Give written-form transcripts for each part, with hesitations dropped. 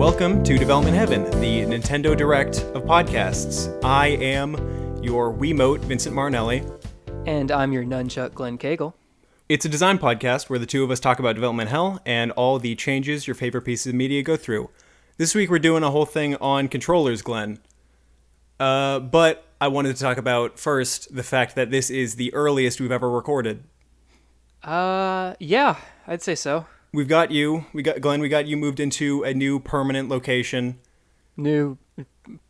Welcome to Development Heaven, the Nintendo Direct of podcasts. I am your Wiimote, Vincent Marinelli. And I'm your nunchuck, Glenn Cagle. It's a design podcast where the two of us talk about development hell and all the changes your favorite pieces of media go through. This week we're doing a whole thing on controllers, Glenn. But I wanted to talk about first the fact that this is the earliest we've ever recorded. Yeah, I'd say so. We've got you. Glenn, we got you moved into a new permanent location. New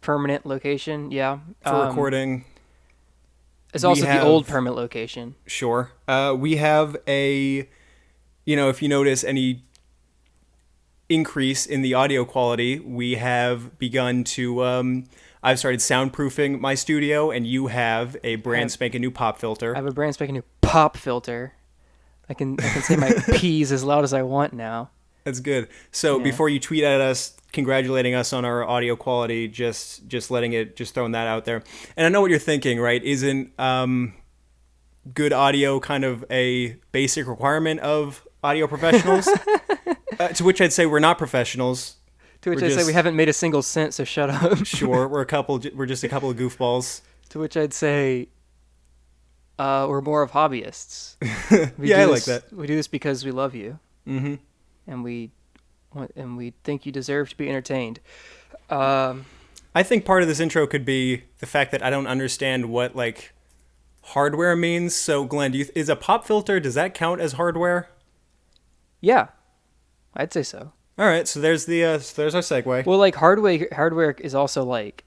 permanent location, yeah. For recording. It's also the old permanent location. Sure. We have if you notice any increase in the audio quality, we have begun to, I've started soundproofing my studio, and you have a brand spanking new pop filter. I have a brand spanking new pop filter. I can say my P's as loud as I want now. That's good. So before you tweet at us congratulating us on our audio quality, just throwing that out there. And I know what you're thinking, right? Isn't good audio kind of a basic requirement of audio professionals? To which I'd say we're not professionals. To which I'd say we haven't made a single cent, so shut up. Sure, we're just a couple of goofballs. To which I'd say we're more of hobbyists. I like that. We do this because we love you. Mm-hmm. And we think you deserve to be entertained. I think part of this intro could be the fact that I don't understand what hardware means. So, Glenn, is a pop filter, does that count as hardware? Yeah, I'd say so. All right, so there's there's our segue. Well, hardware is also like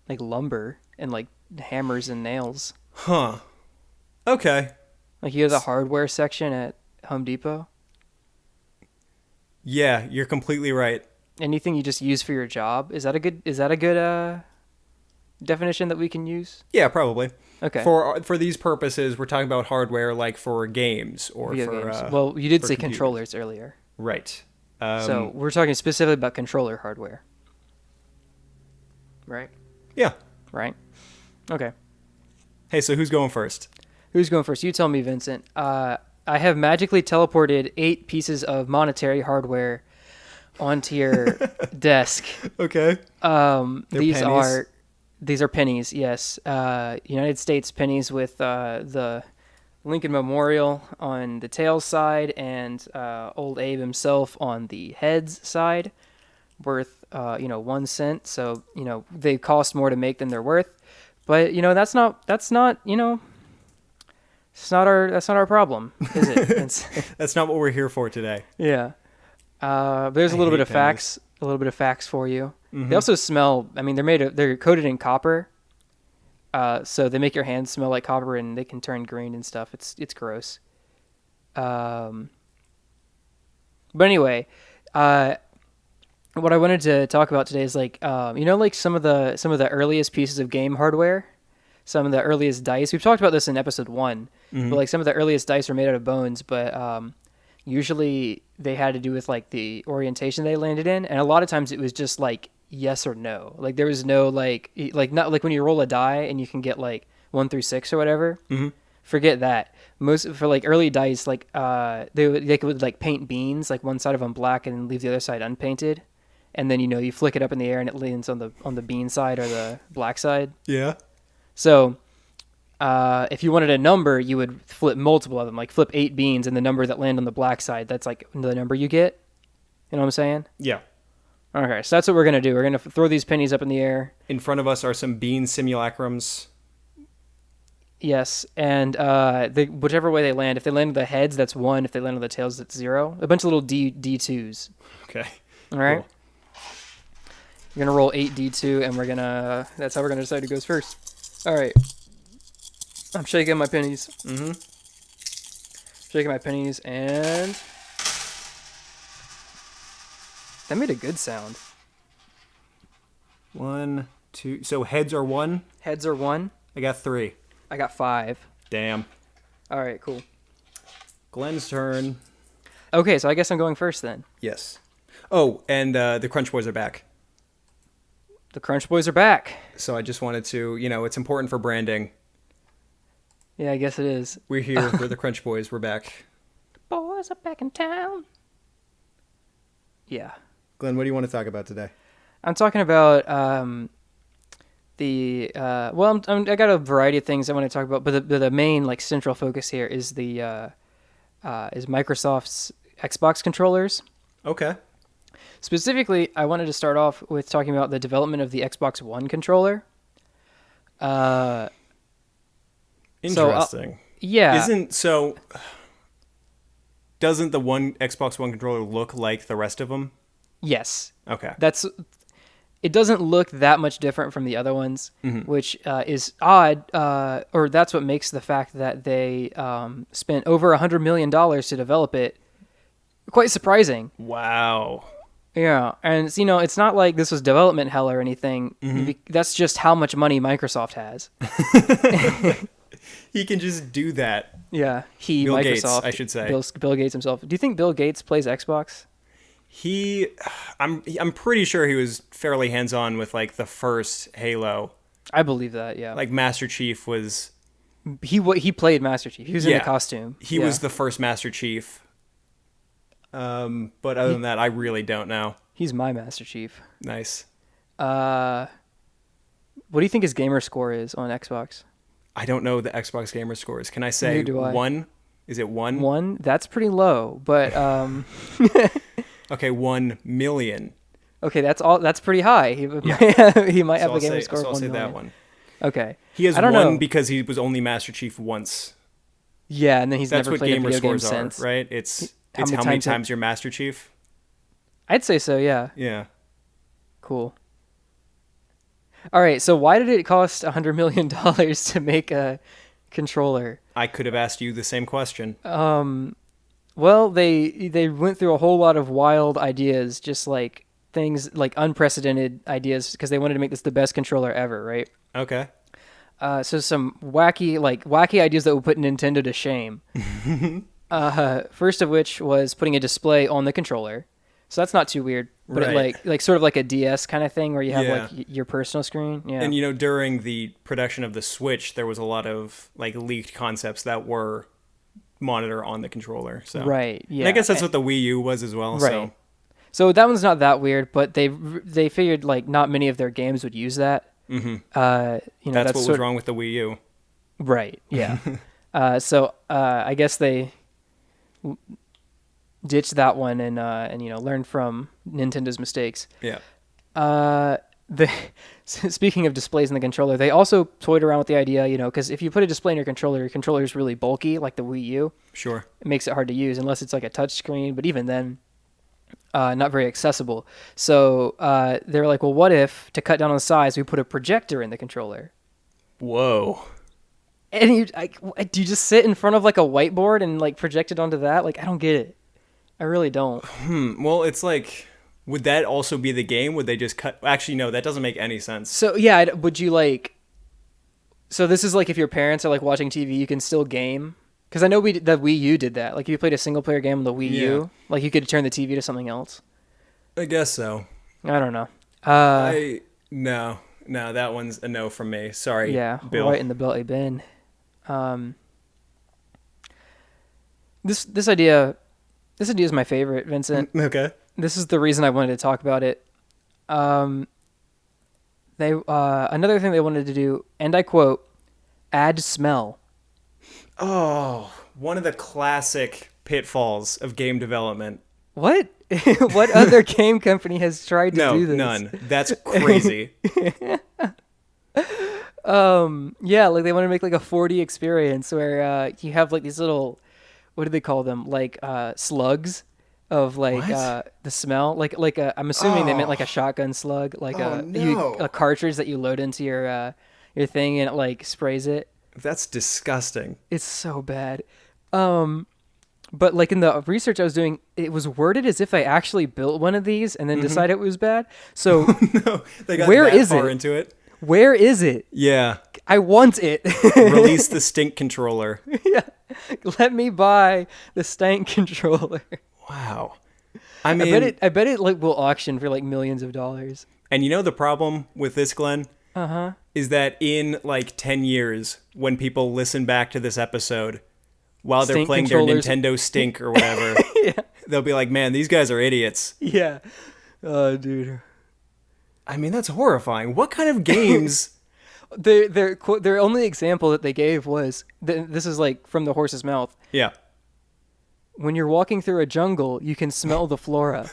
lumber and hammers and nails. Huh. Okay. You have the hardware section at Home Depot. Yeah, you're completely right. Anything you just use for your job, is that a good definition that we can use? Yeah, probably. Okay. For these purposes, we're talking about hardware for games or video for games. Well, you did say computers. Controllers earlier. Right. So we're talking specifically about controller hardware. Right? Yeah. Right? Okay. Hey, so who's going first? Who's going first? You tell me, Vincent. I have magically teleported 8 pieces of monetary hardware onto your desk. Okay. These pennies? These are pennies. Yes. United States pennies with the Lincoln Memorial on the tails side and old Abe himself on the heads side, worth 1 cent. So they cost more to make than they're worth. But that's not our problem, is it? That's not what we're here for today. Yeah. There's a little bit of facts for you. Mm-hmm. They also smell. I mean, they're coated in copper, so they make your hands smell like copper, and they can turn green and stuff. It's gross. But anyway, what I wanted to talk about today is some of the earliest pieces of game hardware, some of the earliest dice. We've talked about this in episode 1, mm-hmm. But some of the earliest dice were made out of bones, but usually they had to do with the orientation they landed in, and a lot of times it was just yes or no. There was no not like when you roll a die and you can get 1 through 6 or whatever. Mm-hmm. Forget that. Most for early dice, they could paint beans, one side of them black and leave the other side unpainted. And then you flick it up in the air and it lands on the bean side or the black side. Yeah. So, if you wanted a number, you would flip multiple of them, flip 8 beans, and the number that land on the black side, that's the number you get. You know what I'm saying? Yeah. Okay, so that's what we're gonna do. We're gonna throw these pennies up in the air. In front of us are some bean simulacrums. Yes, and whichever way they land, if they land on the heads, that's 1. If they land on the tails, that's 0. A bunch of little D2s. Okay. All right. Cool. We're going to roll 8d2, and that's how we're going to decide who goes first. All right. I'm shaking my pennies. Mm-hmm. Shaking my pennies, and that made a good sound. 1, 2. So heads are 1? Heads are 1. I got 3. I got 5. Damn. All right, cool. Glenn's turn. Okay, so I guess I'm going first then. Yes. Oh, and the Crunch Boys are back. The Crunch Boys are back. So I just wanted to, it's important for branding. Yeah, I guess it is. We're here. We're the Crunch Boys. We're back. The boys are back in town. Yeah. Glenn, what do you want to talk about today? I'm talking about I got a variety of things I want to talk about, but the main like central focus here is is Microsoft's Xbox controllers. Okay. Specifically, I wanted to start off with talking about the development of the Xbox One controller. Interesting. Yeah. Doesn't the Xbox One controller look like the rest of them? Yes. Okay. It doesn't look that much different from the other ones, which is odd, or that's what makes the fact that they spent over $100 million to develop it quite surprising. Wow. Yeah, and it's not like this was development hell or anything. That's just how much money Microsoft has. He can just do that. Yeah, Bill Microsoft, Gates, I should say. Bill Gates himself. Do you think Bill Gates plays Xbox? I'm pretty sure he was fairly hands-on with like the first Halo. I believe that. Yeah, Like Master Chief was. He played Master Chief. He was in the costume. He was the first Master Chief. But other than that, I really don't know. He's my Master Chief. Nice. What do you think his gamer score is on Xbox? I don't know the Xbox gamer scores. Can I say one? Is it one? One? That's pretty low, but Okay, 1 million. Okay, that's pretty high. He might have a gamer score of 1 million. I'll say that one. Okay. He has one know. Because he was only Master Chief once. Yeah, and then he's never played a video game scores since. Are, right? It's how many times you're Master Chief? I'd say so, yeah. Yeah. Cool. All right, so why did it cost $100 million to make a controller? I could have asked you the same question. Well, they went through a whole lot of wild ideas, just like things like unprecedented ideas, because they wanted to make this the best controller ever, right? Okay. So some wacky ideas that would put Nintendo to shame. First of which was putting a display on the controller. So that's not too weird, but right. it like sort of like a DS kind of thing where you have like your personal screen. Yeah. And during the production of the Switch, there was a lot of like leaked concepts that were monitor on the controller. So right, yeah. And I guess that's what the Wii U was as well. Right. So that one's not that weird, but they figured like not many of their games would use that. Mm-hmm. That's what was wrong with the Wii U. Right. Yeah. So I guess they ditched that one and learned from Nintendo's mistakes. Yeah. Speaking of displays in the controller, they also toyed around with the idea, because if you put a display in your controller is really bulky, like the Wii U. Sure. It makes it hard to use unless it's like a touch screen, but even then, not very accessible. So they were like, well, what if, to cut down on size, we put a projector in the controller? Whoa. And do you just sit in front of like a whiteboard and like project it onto that? Like, I don't get it. I really don't. Well, it's like, would that also be the game? Would they just cut? Actually, no, that doesn't make any sense. So yeah, would you like? So this is like if your parents are like watching TV, you can still game. Because I know the Wii U did that. Like if you played a single player game on the Wii U, like you could turn the TV to something else. I guess so. I don't know. No, that one's a no from me. Sorry, yeah, Bill. Right in the belly bin. This idea is my favorite, Vincent. Okay. This is the reason I wanted to talk about it. Another thing they wanted to do, and I quote, add smell. Oh, one of the classic pitfalls of game development. What? What other game company has tried to do this? No, none. That's crazy. Yeah, like they want to make like a 4D experience where you have like these little, what do they call them? Like slugs of like the smell. Like I'm assuming they meant like a shotgun slug, like a cartridge that you load into your thing and it like sprays it. That's disgusting. It's so bad. But like in the research I was doing, it was worded as if I actually built one of these and then decided it was bad. So no, they got that far into it. Where is it? Yeah. I want it. Release the stink controller. Yeah. Let me buy the stank controller. Wow. I mean, I bet it like will auction for like millions of dollars. And you know the problem with this, Glenn? Is that in like 10 years, when people listen back to this episode, while they're playing their Nintendo Stink or whatever, they'll be like, man, these guys are idiots. Yeah. Oh, dude. I mean, that's horrifying. What kind of games? Their only example that they gave was this is like from the horse's mouth. Yeah. When you're walking through a jungle, you can smell the flora.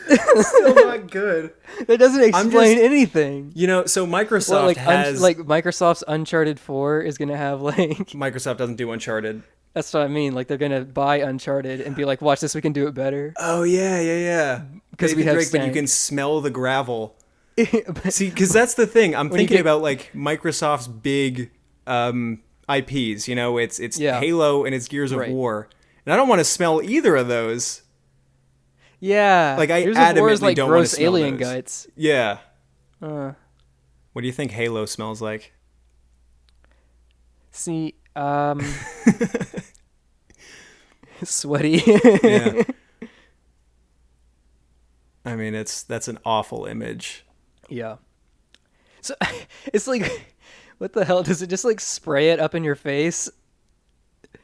Still not good. That doesn't explain anything. You know, so Microsoft has like Microsoft's Uncharted 4 is gonna have like Microsoft doesn't do Uncharted. that's what I mean. Like they're gonna buy Uncharted and be like, watch this, we can do it better. Oh yeah. Because we have Drake, but you can smell the gravel. See, because that's the thing. I'm thinking about like Microsoft's big IPs. You know, it's Halo and it's Gears of War, and I don't want to smell either of those. Yeah, like I Gears of War is adamantly like don't want to gross smell alien those. guts. Yeah. What do you think Halo smells like? See, sweaty. Yeah. I mean, that's an awful image. Yeah. So it's like, what the hell? Does it just like spray it up in your face?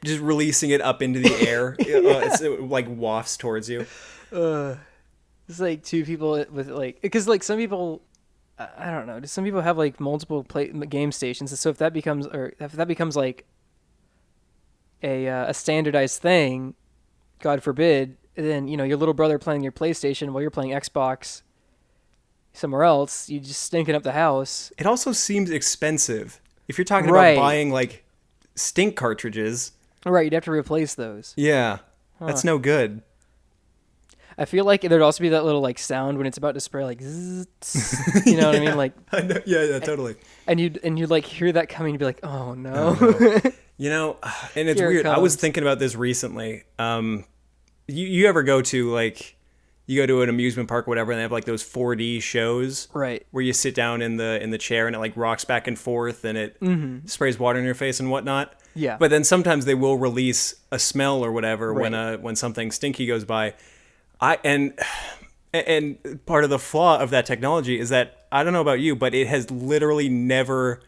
Just releasing it up into the air. It like wafts towards you. It's like two people with like, because like some people, I don't know. Some people have like multiple game stations, so if that becomes like a standardized thing, God forbid, then you know your little brother playing your PlayStation while you're playing Xbox somewhere else, you just stinking up the house. It also seems expensive if you're talking about buying like stink cartridges. Right, you'd have to replace those. Yeah, that's no good. I feel like there'd also be that little like sound when it's about to spray, like zzz, you know what I mean? Like, I know, yeah, totally. And you'd like hear that coming and be like, oh no. You know, and it's weird. I was thinking about this recently. You ever go to like, you go to an amusement park or whatever, and they have like those 4D shows, right? Where you sit down in the chair and it like rocks back and forth and it sprays water in your face and whatnot. Yeah. But then sometimes they will release a smell or whatever when something stinky goes by. And part of the flaw of that technology is that, I don't know about you, but it has literally never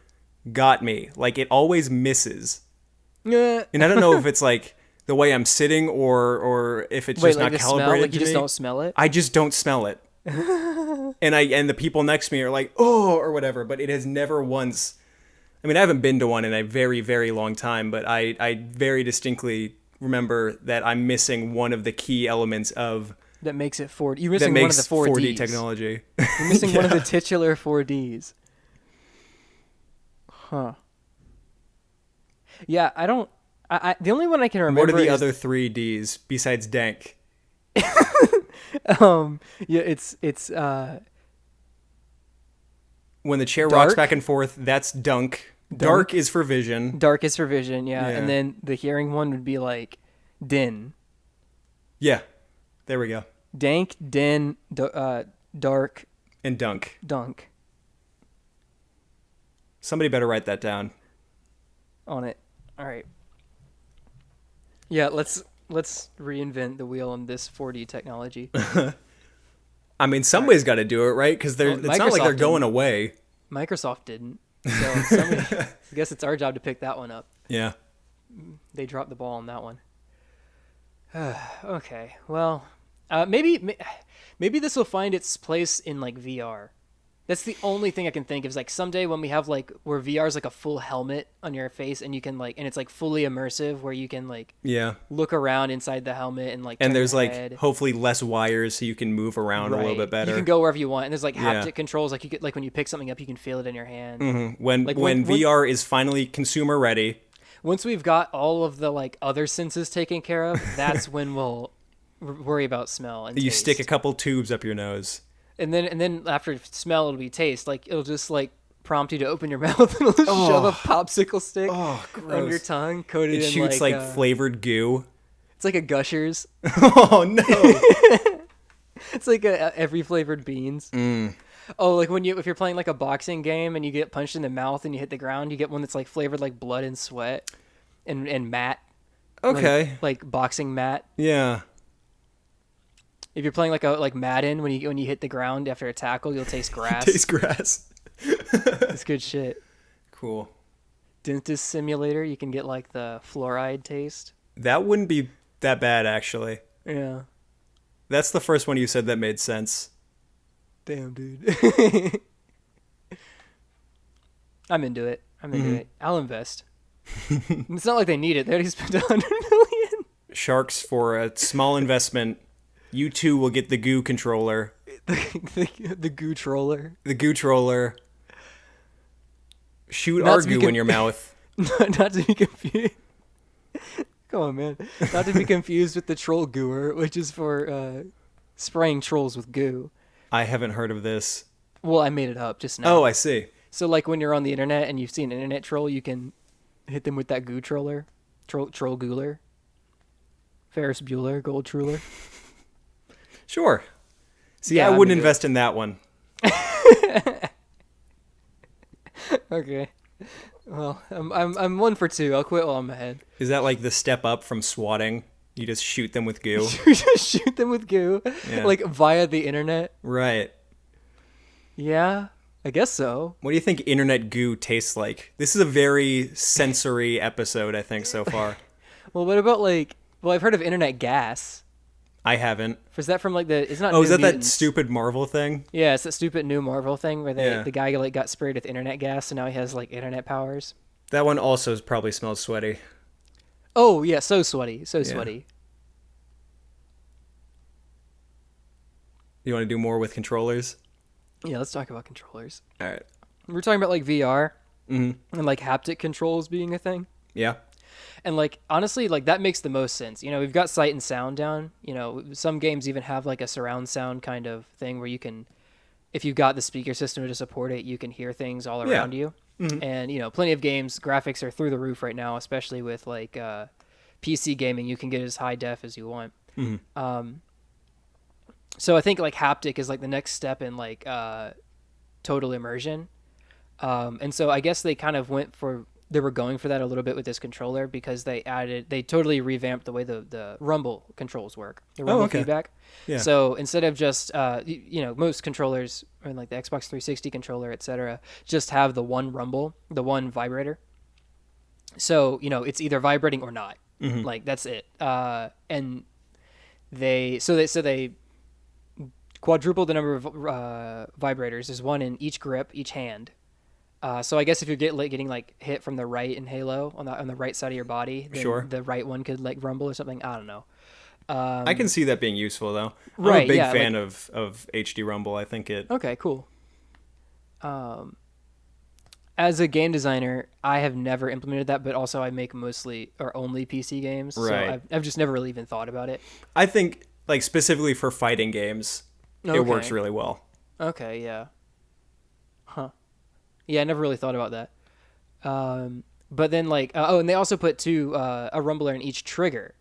got me. Like, it always misses. And I don't know if it's like the way I'm sitting or if it's just like not the smell? calibrated. Like you just don't smell it? I just don't smell it. and the people next to me are like, oh, or whatever, but it has never once. I mean, I haven't been to one in a very, very long time, but I very distinctly remember that I'm missing one of the key elements of that makes it 4D. You're missing one of the 4D technology. You're missing one of the titular 4Ds. Huh. Yeah, I don't. The only one I can remember. What are the other 3Ds besides dank? Yeah, it's when the chair dark? rocks back and forth, that's dunk. Dark is for vision. Dark is for vision, yeah. And then the hearing one would be like din. Yeah. There we go. Dank, din, dark, and dunk. Dunk. Somebody better write that down. On it. All right. Yeah, let's reinvent the wheel on this 4D technology. I mean, somebody's got to do it, right? Because it's not like they're going away. Microsoft didn't. So somebody, I guess it's our job to pick that one up. Yeah. They dropped the ball on that one. Okay. Well, maybe this will find its place in like VR. That's the only thing I can think of. Is like someday when we have like where VR is like a full helmet on your face and you can like, and it's like fully immersive where you can like look around inside the helmet and like, and there's like hopefully less wires so you can move around a little bit better. You can go wherever you want, and there's like haptic controls. Like you get like when you pick something up, you can feel it in your hand. Mm-hmm. When VR is finally consumer ready. Once we've got all of the like other senses taken care of, that's when we'll worry about smell and you taste. stick a couple tubes up your nose. And then after smell, it'll be taste. Like it'll just like prompt you to open your mouth and it'll just shove a popsicle stick on your tongue, coated in it shoots like flavored goo. It's like a Gushers. Oh no! It's like every flavored beans. Oh, like if you're playing like a boxing game and you get punched in the mouth and you hit the ground, you get one that's like flavored like blood and sweat and mat. Okay. Like boxing mat. Yeah. If you're playing like Madden, when you hit the ground after a tackle, you'll taste grass. Taste grass. It's good shit. Cool. Dentist simulator, you can get like the fluoride taste. That wouldn't be that bad, actually. Yeah. That's the first one you said that made sense. Damn, dude. I'm into it. I'll invest. It's not like they need it. They already spent $100 million. Sharks, for a small investment, you two will get the Goo controller. The Gootroller. The Gootroller. Shoot our goo in your mouth. Not to be confused. Come on, man. Not to be confused with the Troll Gooer, which is for spraying trolls with goo. I haven't heard of this. Well, I made it up just now. Oh, I see. So, like, when you're on the internet and you've seen an internet troll, you can hit them with that Gootroller. Troll Gooler. Ferris Bueller, Gold Truller. Sure. See, Yeah, I I'm wouldn't into invest in that one. Okay. Well, I'm 1 for 2. I'll quit while I'm ahead. Is that like the step up from swatting? You just shoot them with goo? Just shoot them with goo, Yeah. like via the internet. Right. Yeah, I guess so. What do you think internet goo tastes like? This is a very sensory episode, I think, so far. Well, what about like? Well, I've heard of internet gas. I haven't. Is that from like the? It's not. Oh, New is that Mutants. that stupid Marvel thing? Yeah, it's that stupid new Marvel thing where Yeah. the guy like got sprayed with internet gas, and now he has like internet powers. That one also probably smells sweaty. Oh yeah, so sweaty, so Yeah. sweaty. You want to do more with controllers? Yeah, let's talk about controllers. All right. We're talking about like VR Mm-hmm. and like haptic controls being a thing. Yeah. And like honestly, like that makes the most sense. You know, we've got sight and sound down. You know, some games even have like a surround sound kind of thing where you can, if you've got the speaker system to support it, you can hear things all Yeah. around you. Mhm. And you know, plenty of games graphics are through the roof right now, especially with like PC gaming. You can get as high def as you want. Mhm. So I think like haptic is like the next step in like total immersion. And so I guess they kind of they were going for that a little bit with this controller because they totally revamped the way the rumble controls work, the rumble okay. feedback. Yeah. So instead of just, you know, most controllers, and like the Xbox 360 controller, etc., just have the one rumble, the one vibrator. So, you know, it's either vibrating or not. Mm-hmm. Like that's it. And they quadruple the number of vibrators. There's one in each grip, each hand. So I guess if you're getting like hit from the right in Halo on the right side of your body, then Sure. the right one could like rumble or something. I don't know. I can see that being useful, though. I'm Right, a big yeah, fan of HD Rumble. I think it... Okay, cool. As a game designer, I have never implemented that, but also I make mostly or only PC games, Right. so I've just never really even thought about it. I think, like, specifically for fighting games, it works Okay. really well. Okay, yeah. Huh. Yeah, I never really thought about that. But then like, and they also put a rumbler in each trigger.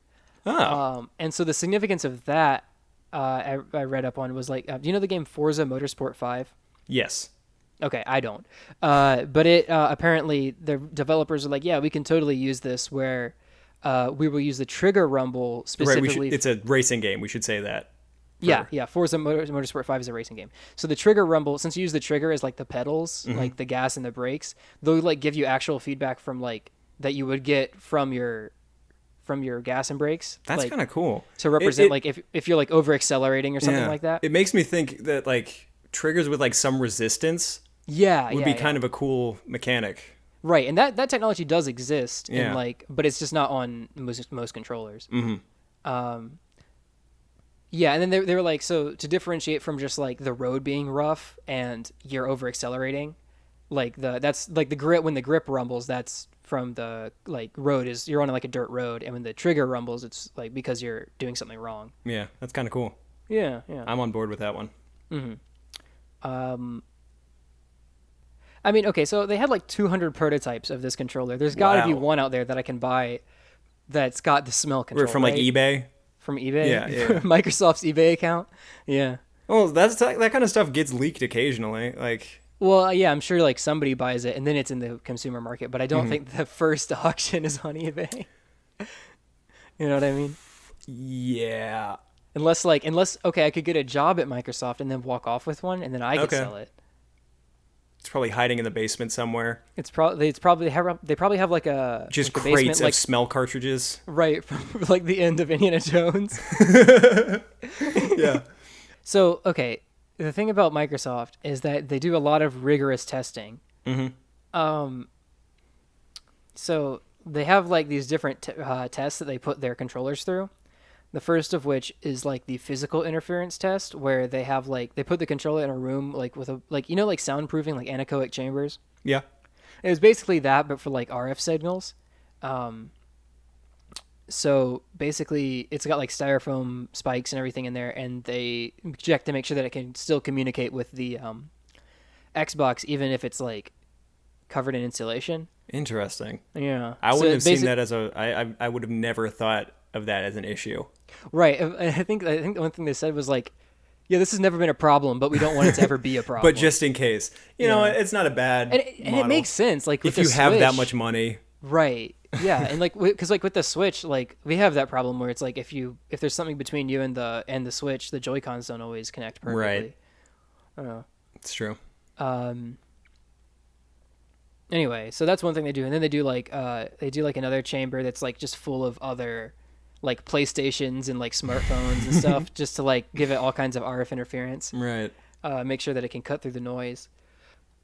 Oh. And so the significance of that, I read up on was like, do you know the game Forza Motorsport 5? Yes. Okay, I don't. But it apparently the developers are like, yeah, we can totally use this where we will use the trigger rumble specifically. Right, it's a racing game. We should say that. Yeah. Forza Motorsport 5 is a racing game. So the trigger rumble, since you use the trigger as like the pedals, Mm-hmm. like the gas and the brakes, they'll like give you actual feedback from like that you would get from your gas and brakes. That's like, kind of cool. to represent It- like if you're like over accelerating or something yeah. like that. It makes me think that, like, triggers with, like, some resistance would be kind of a cool mechanic. right, and that technology does exist in Yeah. like, but it's just not on most controllers. Mm-hmm. Yeah, and then they were like, so to differentiate from just like the road being rough and you're over accelerating, like that's like the grip, when the grip rumbles, that's from the like road is you're on like a dirt road, and when the trigger rumbles, it's like because you're doing something wrong. Yeah, that's kind of cool. Yeah. I'm on board with that one. I mean, okay, so they had like 200 prototypes of this controller. There's got to be Wow. one out there that I can buy that's got the smell control. From, like, right? eBay. From eBay? Yeah. Microsoft's eBay account? Yeah. Well, that kind of stuff gets leaked occasionally. Like, Well, yeah, I'm sure like somebody buys it and then it's in the consumer market, but I don't Mm-hmm. think the first auction is on eBay. You know what I mean? yeah. Unless okay, I could get a job at Microsoft and then walk off with one and then I could Okay. sell it. It's probably hiding in the basement somewhere. They probably have like a Just like a crates basement, of like smell cartridges. right from like the end of Indiana Jones. Yeah. So okay, the thing about Microsoft is that they do a lot of rigorous testing. So they have like these different tests that they put their controllers through. The first of which is like the physical interference test, where they have like they put the controller in a room like with a like like soundproofing, like anechoic chambers. Yeah. It was basically that, but for like RF signals. So basically, it's got like styrofoam spikes and everything in there, and they check to make sure that it can still communicate with the Xbox, even if it's like covered in insulation. Interesting. Yeah, I wouldn't have seen that as I would have never thought of that as an issue. Right. I think the one thing they said was like, yeah, this has never been a problem, but we don't want it to ever be a problem. But just in case, you know, it's not a bad. And it makes sense. Like if with you the have that Switch, much money, right? Yeah, and like because like with the Switch, like we have that problem where it's like if there's something between you and the Switch, the Joy-Cons don't always connect perfectly. Right. I don't know. It's true. Anyway, so that's one thing they do, and then they do like another chamber that's like just full of other like PlayStations and like smartphones and stuff, just to like give it all kinds of RF interference. Right. Make sure that it can cut through the noise.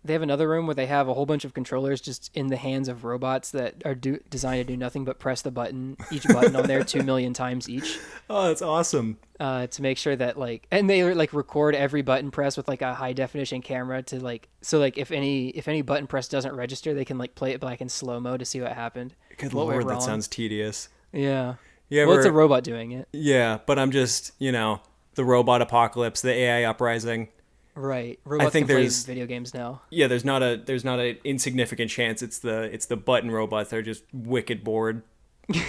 They have another room where they have a whole bunch of controllers just in the hands of robots that are designed to do nothing but press the button, each button on there 2 million times each. Oh, that's awesome. To make sure that like, and they like record every button press with like a high definition camera to like, so like if any button press doesn't register, they can like play it back in slow mo to see what happened. Good Lord, that sounds tedious. Yeah. Well, it's a robot doing it. Yeah, but I'm just, the robot apocalypse, the AI uprising. Right. Robots can play video games now. Yeah, there's not an insignificant chance it's the button robots that are just wicked bored.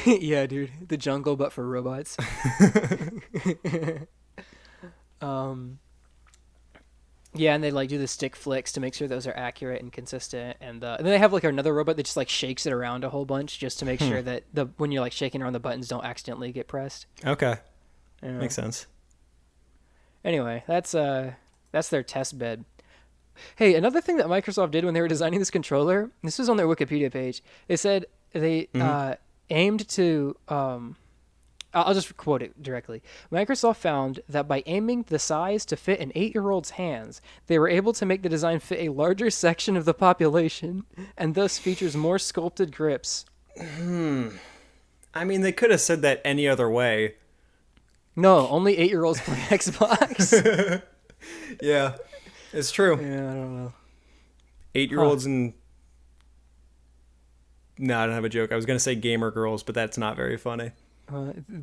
Yeah, dude. The jungle, but for robots. Yeah, and they like do the stick flicks to make sure those are accurate and consistent, and then they have like another robot that just like shakes it around a whole bunch just to make sure that when you're like shaking around the buttons don't accidentally get pressed. Okay, makes sense. Anyway, that's their test bed. Hey, another thing that Microsoft did when they were designing this controller, this was on their Wikipedia page. They said they aimed to. I'll just quote it directly. Microsoft found that by aiming the size to fit an 8-year-old's hands, they were able to make the design fit a larger section of the population, and thus features more sculpted grips. I mean, they could have said that any other way. No, only 8-year-olds play Xbox. Yeah, it's true. Yeah, I don't know. 8-year-olds and... No, I don't have a joke. I was going to say gamer girls, but that's not very funny.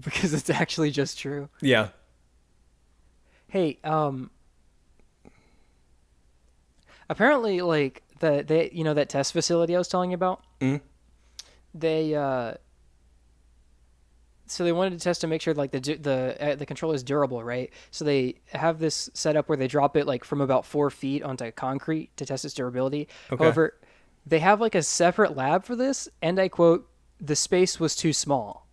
Because it's actually just true. Yeah. Hey, apparently, like, that test facility I was telling you about? They, so they wanted to test to make sure like the controller is durable, right? So they have this setup where they drop it like from about 4 feet onto concrete to test its durability. Okay. However, they have like a separate lab for this, and I quote, "The space was too small."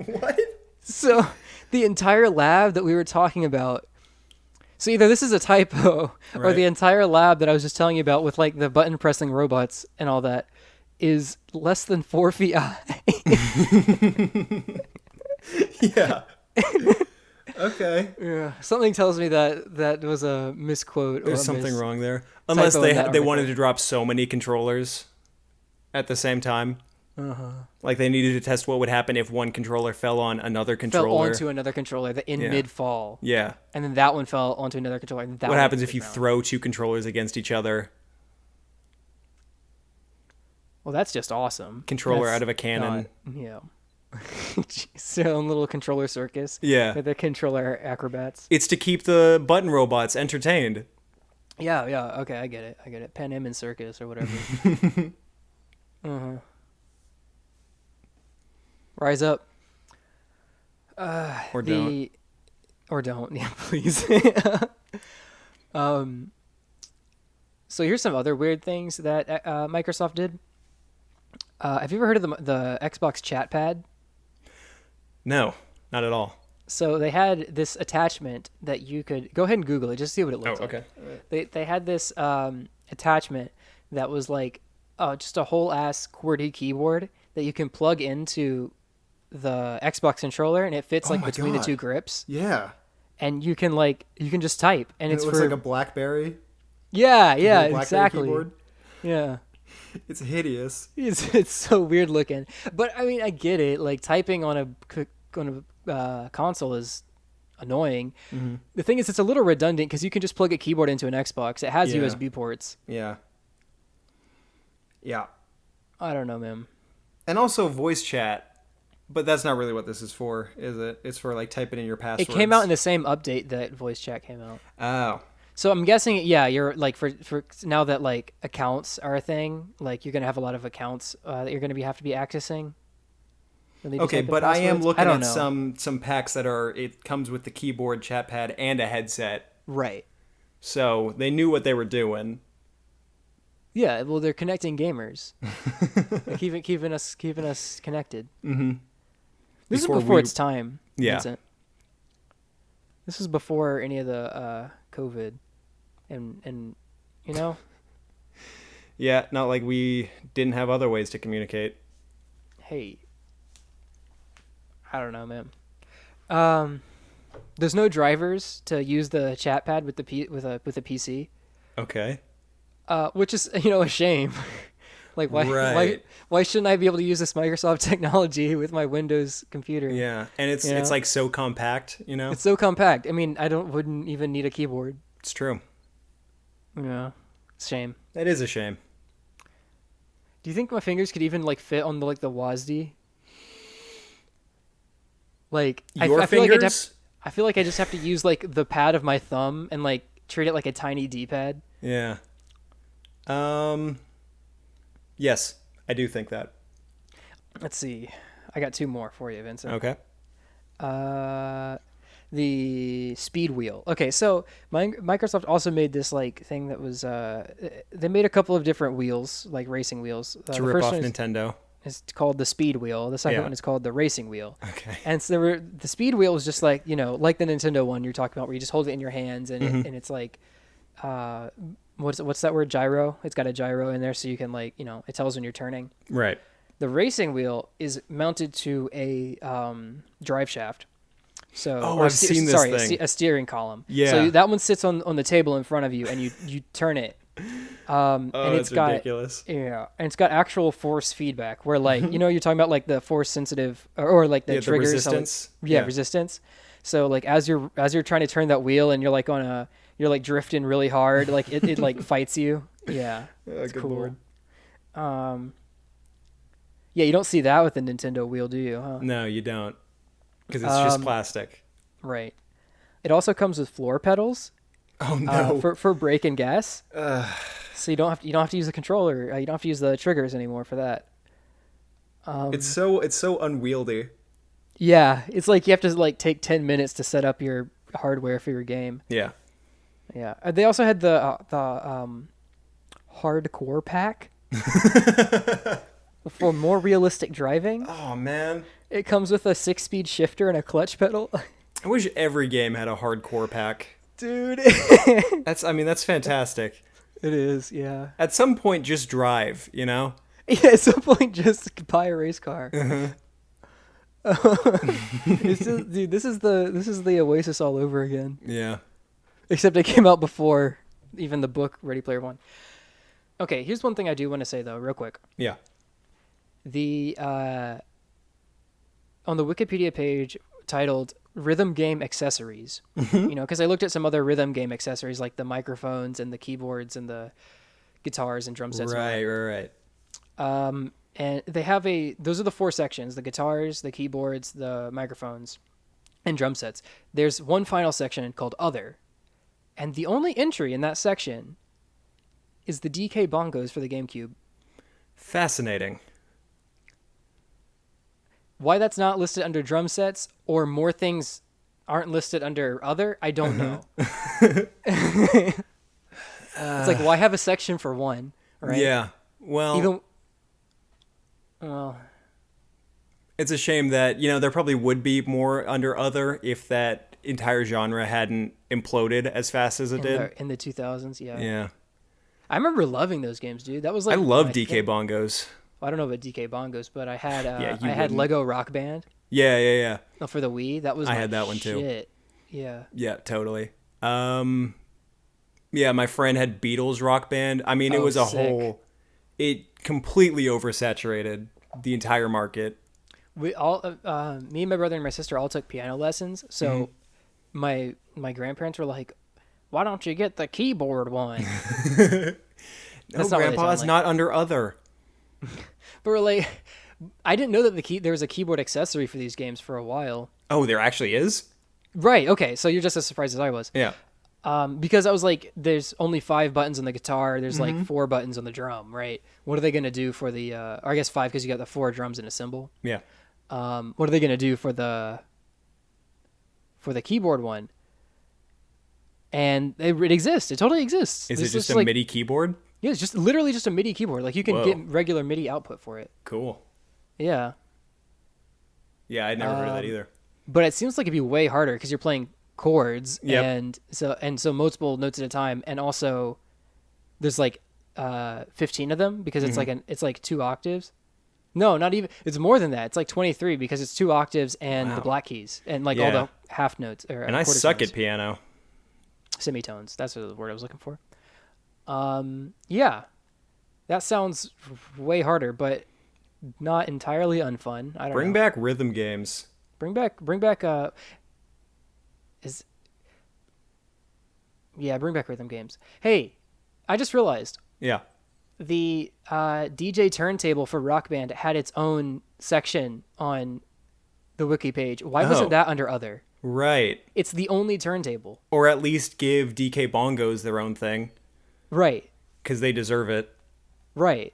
What? So the entire lab that we were talking about. So either this is a typo, or the entire lab that I was just telling you about with like the button pressing robots and all that is less than 4 feet high. Yeah. Okay. Yeah. Something tells me that was a misquote. There's something wrong there. Unless they wanted to drop so many controllers at the same time. Like they needed to test what would happen if one controller fell on another controller. Fell onto another controller in mid-fall. Yeah. And then that one fell onto another controller. And what happens if you throw 2 controllers against each other? Well, that's just awesome. Controller out of a cannon. Yeah. So little controller circus. Yeah. With the controller acrobats. It's to keep the button robots entertained. Yeah. Okay, I get it. Pan Am and circus or whatever. Rise up. Or don't. Or don't. Yeah, please. So here's some other weird things that Microsoft did. Have you ever heard of the Xbox chat pad? No, not at all. So they had this attachment that you could go ahead and Google it, just see what it Oh, looks like. okay. They had this attachment that was like just a whole ass QWERTY keyboard that you can plug into the Xbox controller, and it fits Oh like my between the God. two grips, Yeah. and you can just type, and And it's it looks for like a BlackBerry. yeah, Little BlackBerry exactly. keyboard. Yeah. It's hideous. It's so weird looking, but I mean I get it. Like typing on a console is annoying. Mm-hmm. The thing is, it's a little redundant because you can just plug a keyboard into an Xbox. It has Yeah. USB ports. Yeah. Yeah. I don't know, man. And also voice chat. But that's not really what this is for, is it? It's for like typing in your passwords. It came out in the same update that voice chat came out. Oh. So I'm guessing, yeah, you're like for now that like accounts are a thing, like you're gonna have a lot of accounts that you're gonna have to be accessing. Okay, but I am looking don't at know. some packs that are, it comes with the keyboard, chat pad, and a headset. Right. So they knew what they were doing. Yeah, well, they're connecting gamers, like, keeping us connected. Mm-hmm. This Before is before we- its time, Yeah. Vincent. This is before any of the COVID, and you know. Yeah, not like we didn't have other ways to communicate. Hey, I don't know, man. There's no drivers to use the chat pad with with a PC, Okay. which is a shame. Like Right. why shouldn't I be able to use this Microsoft technology with my Windows computer? Yeah, and it's You know? it's like so compact, It's so compact. I mean, wouldn't even need a keyboard. It's true. Yeah, it's a shame. That is a shame. Do you think my fingers could even like fit on the WASD? Like Your I feel like fingers? I feel like I just have to use like the pad of my thumb and like treat it like a tiny D-pad. Yeah. Yes, I do think that. Let's see. I got two more for you, Vincent. Okay. The speed wheel. Okay, so Microsoft also made this like thing that was they made a couple of different wheels, like racing wheels. To The rip first off one Nintendo. is called the speed wheel. The second Yeah. one is called the racing wheel. Okay. And so the speed wheel is just like, like the Nintendo one you're talking about, where you just hold it in your hands and Mhm. and it's like, what's that word? Gyro. It's got a gyro in there, so you can like, it tells when you're turning. Right. The racing wheel is mounted to a drive shaft. So, Oh, or I've seen this thing. a steering column. Yeah. So that one sits on the table in front of you, and you turn it. Oh, And it's that's got ridiculous. yeah, and it's got actual force feedback, where like you're talking about like the force sensitive or like the Yeah, the triggers, resistance. yeah, Yeah. resistance. So like as you're trying to turn that wheel and you're like you're like drifting really hard, like it like fights you. Yeah, Oh, it's good cool. Lord. Yeah, you don't see that with the Nintendo wheel, do you? Huh? No, you don't. Because it's just plastic. Right. It also comes with floor pedals Oh, no. for brake and gas. So you don't have to use the controller. You don't have to use the triggers anymore for that. It's so unwieldy. Yeah, it's like you have to like take 10 minutes to set up your hardware for your game. Yeah. Yeah. They also had the hardcore pack for more realistic driving. Oh, man. It comes with a 6-speed shifter and a clutch pedal. I wish every game had a hardcore pack. Dude. That's fantastic. It is, yeah. At some point, just drive, Yeah, at some point, just buy a race car. Dude, this is the Oasis all over again. Yeah. Except it came out before even the book Ready Player One. Okay, here's one thing I do want to say though, real quick. Yeah. The on the Wikipedia page titled "Rhythm Game Accessories," because I looked at some other rhythm game accessories like the microphones and the keyboards and the guitars and drum sets. Right. And they have those are the 4 sections: the guitars, the keyboards, the microphones, and drum sets. There's one final section called Other, and the only entry in that section is the DK bongos for the GameCube. Fascinating. Why that's not listed under drum sets or more things aren't listed under Other, I don't know. It's like, why have a section for one, right? Yeah. Well, It's a shame that, there probably would be more under other if that entire genre hadn't imploded as fast as it did. In the 2000s, yeah. Yeah. I remember loving those games, dude. That was I like love DK Bongos. Well, I don't know about DK Bongos, but I had Yeah, you I had wouldn't. Lego Rock Band Yeah. for the Wii. That was I my had that one too. shit. Yeah. Yeah, totally. Yeah, my friend had Beatles Rock Band. I mean, it Oh, was a sick. it completely oversaturated the entire market. We all me and my brother and my sister all took piano lessons. So my grandparents were like, "Why don't you get the keyboard one?" No, not what they Grandpa, sound it's like. not under other. But we're like, I didn't know that there was a keyboard accessory for these games for a while. Oh, there actually is? Right. Okay. So you're just as surprised as I was. Yeah. Because I was like, there's only 5 buttons on the guitar. There's like 4 buttons on the drum, right? What are they going to do for the, or I guess 5 because you got the 4 drums and a cymbal. Yeah. What are they going to do for the keyboard one? And it exists. It totally exists. Is This it just is a MIDI keyboard? Yeah, it's just literally just a MIDI keyboard. Like you can Whoa. get regular MIDI output for it. Cool. Yeah. Yeah, I'd never heard of that either. But it seems like it'd be way harder because you're playing chords Yep. and so multiple notes at a time, and also there's like 15 of them because it's it's like 2 octaves. No, not even. It's more than that. It's like 23 because it's 2 octaves and the Wow. black keys and like all Yeah. the half notes or And I quarter suck tones. at piano. Semitones. That's the word I was looking for. Yeah, that sounds way harder, but not entirely unfun. I don't Bring know. back rhythm games. Bring back bring back rhythm games. Hey, I just realized Yeah. the DJ turntable for Rock Band had its own section on the wiki page. Why Oh. wasn't that under other? Right. It's the only turntable. Or at least give DK Bongos their own thing, Right. because they deserve it. Right.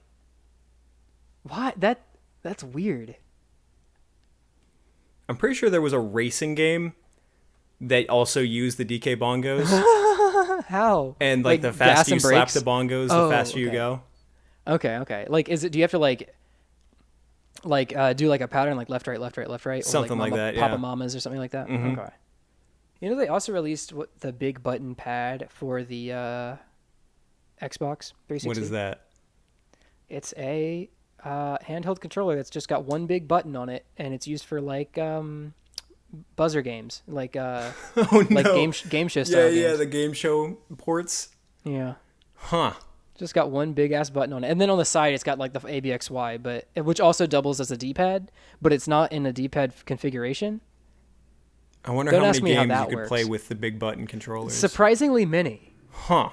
What? That's weird. I'm pretty sure there was a racing game that also used the DK Bongos. How? And like the gas faster you and slap brakes? the bongos, Oh, the faster you okay. go. Okay. Like, do you have to do like a pattern like left, right, left, right, left, right? Or Something like Mama- that, yeah. Papa Mamas or something like that? Mhm. Okay. You know, they also released the big button pad for the Xbox 360. What is that? It's a handheld controller that's just got one big button on it, and it's used for like buzzer games, like Oh no. like game show Yeah, style yeah, games. the game show ports. Yeah. Huh. Just got one big ass button on it, and then on the side it's got like the ABXY, but which also doubles as a D-pad, but it's not in a D-pad configuration. I wonder Don't how ask many me how games you that could works. play with the big button controllers. Surprisingly many. Huh.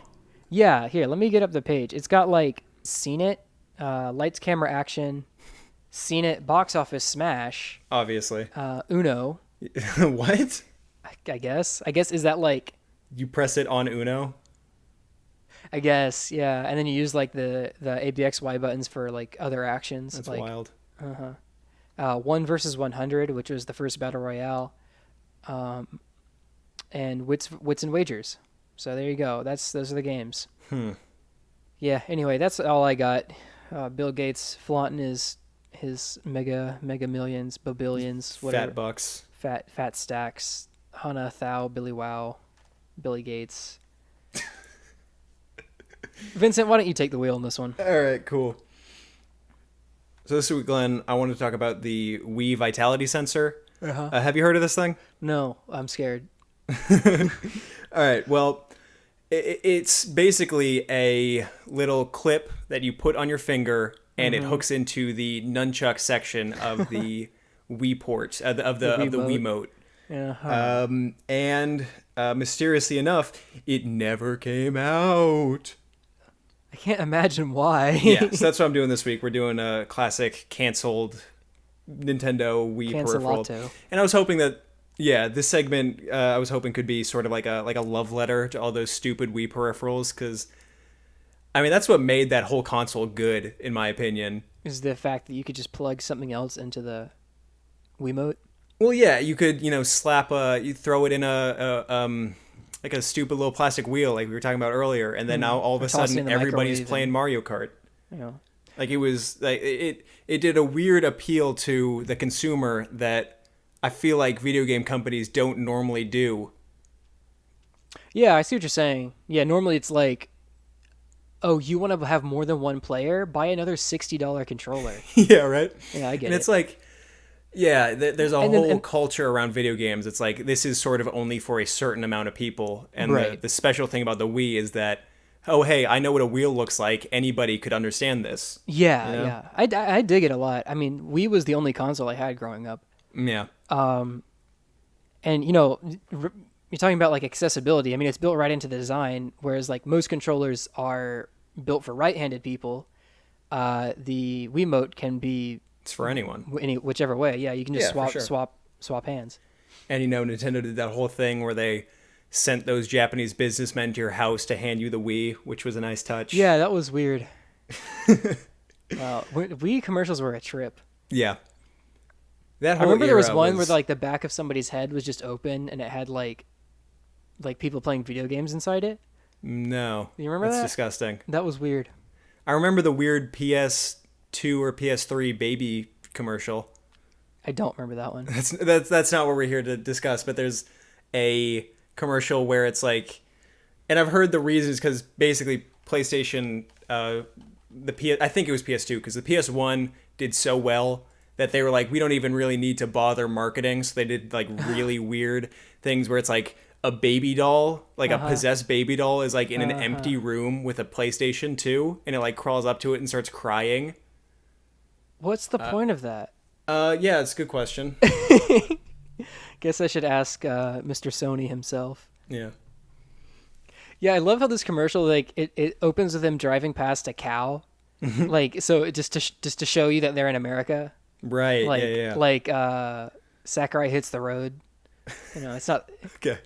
Yeah, here, let me get up the page. It's got like Seen It, Lights, Camera, Action, Seen It, Box Office Smash, Obviously. Uno. What? I guess. Is that like? You press it on Uno? I guess, yeah. And then you use like the ABXY buttons for like other actions. That's like, wild. 1 versus 100, which was the first battle royale, and wits and wagers. So there you go. Those are the games. Yeah. Anyway, that's all I got. Bill Gates flaunting his mega millions, babillions, whatever. Fat bucks. Fat stacks. Hana, Thao, Billy Wow, Billy Gates. Vincent, why don't you take the wheel on this one? All right, cool. So this week, Glenn, I wanted to talk about the Wii Vitality Sensor. Have you heard of this thing? No, I'm scared. All right, well, it's basically a little clip that you put on your finger, and it hooks into the nunchuck section of the Wii port, of the Wiimote. Uh-huh. And mysteriously enough, it never came out. I can't imagine why. Yeah, so that's what I'm doing this week. We're doing a classic canceled Nintendo Wii peripheral, Cancelato. and I was hoping that, yeah, this segment I was hoping could be sort of like a love letter to all those stupid Wii peripherals, because I mean that's what made that whole console good, in my opinion. Is the fact that you could just plug something else into the Wiimote? Well, yeah, you could you throw it in a like a stupid little plastic wheel like we were talking about earlier, and then now all of a Or toss it in sudden the everybody's microwave playing Mario Kart. You know. Like it was like it did a weird appeal to the consumer that I feel like video game companies don't normally do. Yeah, I see what you're saying. Yeah, normally it's like, oh, you want to have more than one player? Buy another $60 controller. Yeah, right. Yeah, I get And it. it's like, yeah, there's a And then, whole and, culture around video games. It's like this is sort of only for a certain amount of people. And right. the special thing about the Wii is that, oh, hey, I know what a wheel looks like. Anybody could understand this. Yeah, You know? yeah. I dig it a lot. I mean, Wii was the only console I had growing up. Yeah. And, you know, you're talking about like accessibility. I mean, it's built right into the design, whereas like most controllers are built for right-handed people. The Wiimote can be It's for anyone. whichever way. Yeah, you can just Yeah, for swap hands. And you know, Nintendo did that whole thing where they sent those Japanese businessmen to your house to hand you the Wii, which was a nice touch. Yeah, that was weird. Wii commercials were a trip. Yeah. That I whole remember there was era one where like the back of somebody's head was just open and it had like people playing video games inside it. No. You remember That's that? disgusting. That was weird. I remember the weird PS2 or PS3 baby commercial. I don't remember that one. That's not what we're here to discuss, but there's a commercial where it's like, and I've heard the reasons because basically PlayStation, I think it was PS2 because the PS1 did so well that they were like, we don't even really need to bother marketing, so they did like really weird things where it's like a baby doll, like a possessed baby doll, is like in an empty room with a PlayStation 2, and it like crawls up to it and starts crying. What's the point of that? Yeah, it's a good question. Guess I should ask Mr. Sony himself. Yeah. Yeah, I love how this commercial like it opens with them driving past a cow, like so just to show you that they're in America. Right. Like yeah. like Sakurai hits the road. You know, it's not. Okay.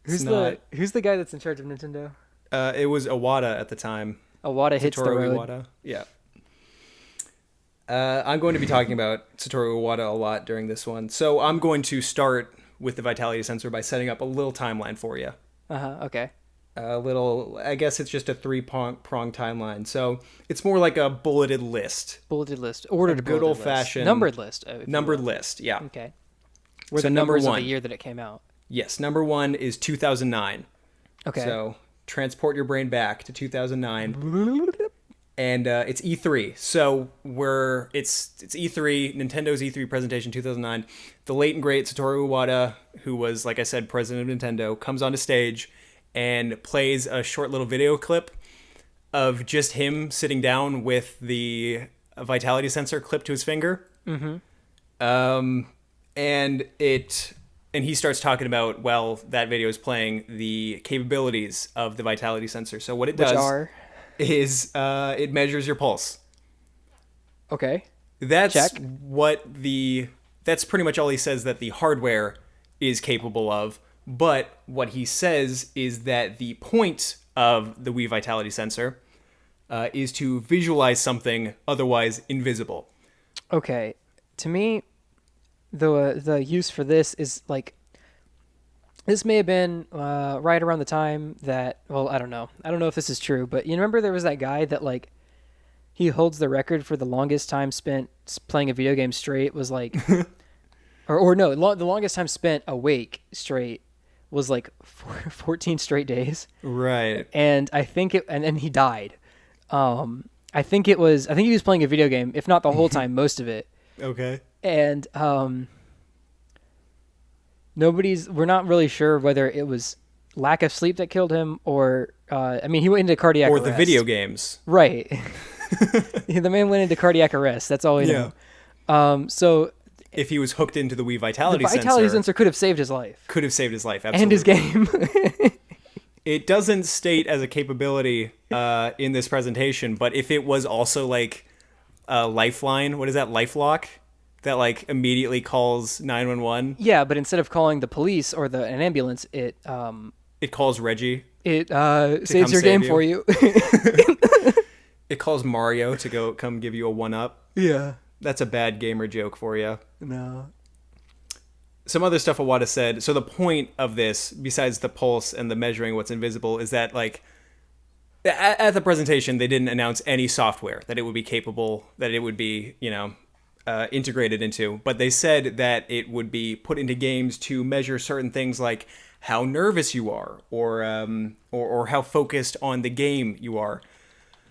Who's the guy that's in charge of Nintendo? It was Iwata at the time. Iwata hits the Satoru road. Iwata. Yeah. I'm going to be talking about Satoru Iwata a lot during this one. So I'm going to start with the vitality sensor by setting up a little timeline for you. Okay. I guess it's just a three-prong timeline. So it's more like a bulleted list. Bulleted list. Ordered A good bulleted old-fashioned- list. Numbered list. Numbered list, yeah. Okay. Where So the number numbers of one. the year that it came out. Yes, number one is 2009. Okay. So transport your brain back to 2009. And it's E3. So it's E3, Nintendo's E3 presentation 2009. The late and great Satoru Iwata, who was, like I said, president of Nintendo, comes onto stage and plays a short little video clip of just him sitting down with the vitality sensor clipped to his finger. Mm-hmm. And he starts talking about, well, that video is playing the capabilities of the vitality sensor. So what it does is it measures your pulse. Okay. That's Check. That's pretty much all he says that the hardware is capable of. But what he says is that the point of the Wii Vitality sensor is to visualize something otherwise invisible. Okay. To me, the use for this is like, this may have been right around the time that, well, I don't know if this is true, but you remember there was that guy that like he holds the record for the longest time spent playing a video game straight was like or no, the longest time spent awake straight was like 14 straight days. Right. And I think and then he died. I think he was playing a video game, if not the whole time, most of it. Okay. And we're not really sure whether it was lack of sleep that killed him or I mean, he went into cardiac arrest. Or the video games. Right. The man went into cardiac arrest. That's all we know. So if he was hooked into the Wii the Vitality vitality sensor could have saved his life. could have saved his life, absolutely. And his game. It doesn't state as a capability in this presentation, but if it was also like a lifeline, what is that, LifeLock? That like immediately calls 911. Yeah, but instead of calling the police or an ambulance, it calls Reggie. It saves your game for you. It calls Mario to come give you a 1-up. Yeah. That's a bad gamer joke for you. No. Some other stuff Iwata said. So the point of this, besides the pulse and the measuring what's invisible, is that like At the presentation, they didn't announce any software that it would be capable, that it would be, integrated into. But they said that it would be put into games to measure certain things like how nervous you are, or how focused on the game you are.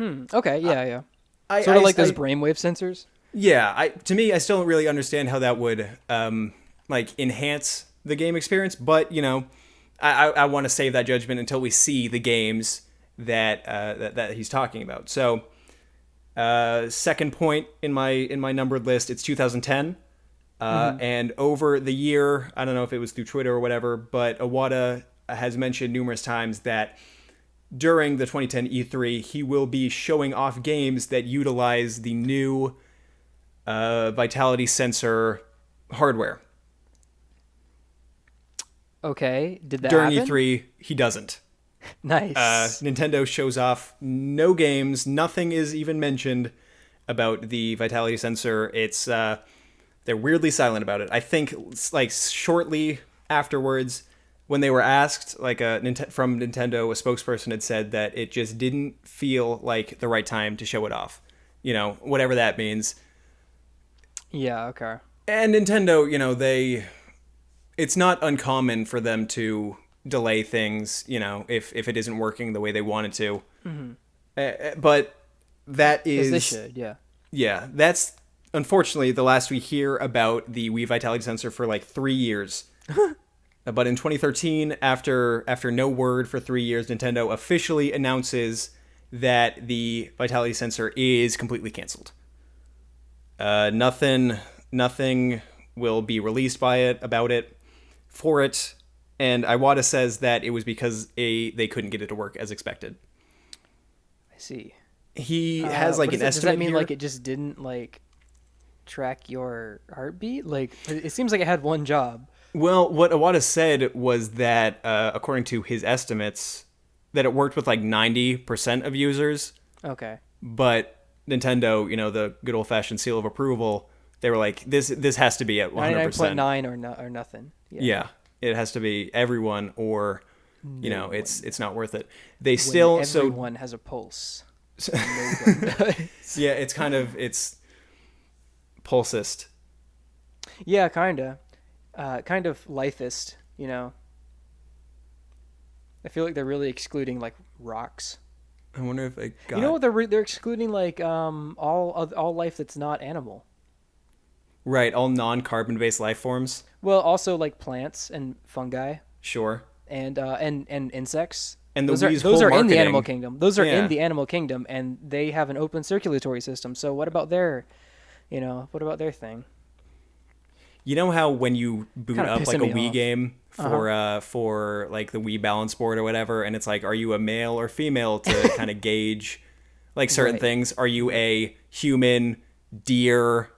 Okay, yeah. I, Sort of I- like those I- brainwave sensors. Yeah, to me, I still don't really understand how that would enhance the game experience. But I want to save that judgment until we see the games that he's talking about. So, second point in my numbered list, it's 2010, and over the year, I don't know if it was through Twitter or whatever, but Iwata has mentioned numerous times that during the 2010 E3, he will be showing off games that utilize the new vitality sensor hardware. Okay, did that During happen? E3, he doesn't. Nice. Nintendo shows off no games. Nothing is even mentioned about the vitality sensor. It's they're weirdly silent about it. I think shortly afterwards, when they were asked, from Nintendo, a spokesperson had said that it just didn't feel like the right time to show it off. Whatever that means. Yeah, okay. And Nintendo, it's not uncommon for them to delay things, if it isn't working the way they want it to. But that is... As they should, yeah. Yeah, that's unfortunately the last we hear about the Wii Vitality Sensor for 3 years. But in 2013, after no word for 3 years, Nintendo officially announces that the Vitality Sensor is completely canceled. Nothing will be released about it, and Iwata says that it was because they couldn't get it to work as expected. I see. He has an estimate. Does that mean here. it just didn't track your heartbeat? It seems like it had one job. Well, what Iwata said was that according to his estimates, that it worked with 90% of users. Okay. But Nintendo, the good old fashioned seal of approval, they were like, this has to be at 100%. 99.9 or nothing. Yeah, it has to be everyone, or it's not worth it. They When everyone has a pulse. No one does. Yeah, it's pulsist. Yeah, kind of lifist. I feel like they're really excluding rocks. I wonder if they got. They're excluding all life that's not animal. Right, all non-carbon based life forms. Well, also plants and fungi Sure. and insects. And those are in the animal kingdom. Those are in the animal kingdom, and they have an open circulatory system. So what about their thing? You know how when you boot Kinda up a pissing me Wii off. game for the Wii balance board or whatever, and it's are you a male or female to kind of gauge certain Right. things? Are you a human, deer,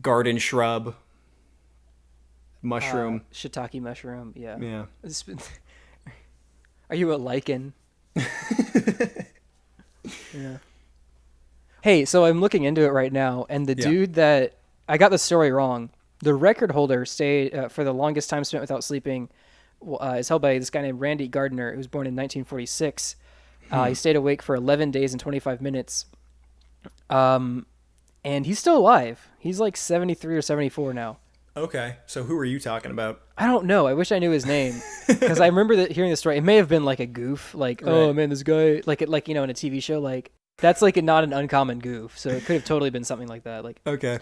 garden shrub, mushroom? Shiitake mushroom. Yeah. Yeah. Are you a lichen? Yeah. Hey, so I'm looking into it right now, and the dude that I got the story wrong. The record holder stayed for the longest time spent without sleeping is held by this guy named Randy Gardner, who was born in 1946. He stayed awake for 11 days and 25 minutes. And he's still alive. He's 73 or 74 now. Okay, so who are you talking about? I don't know. I wish I knew his name because I remember hearing the story. It may have been a goof, oh man, this guy, in a TV show, that's not an uncommon goof. So it could have totally been something like that. Okay,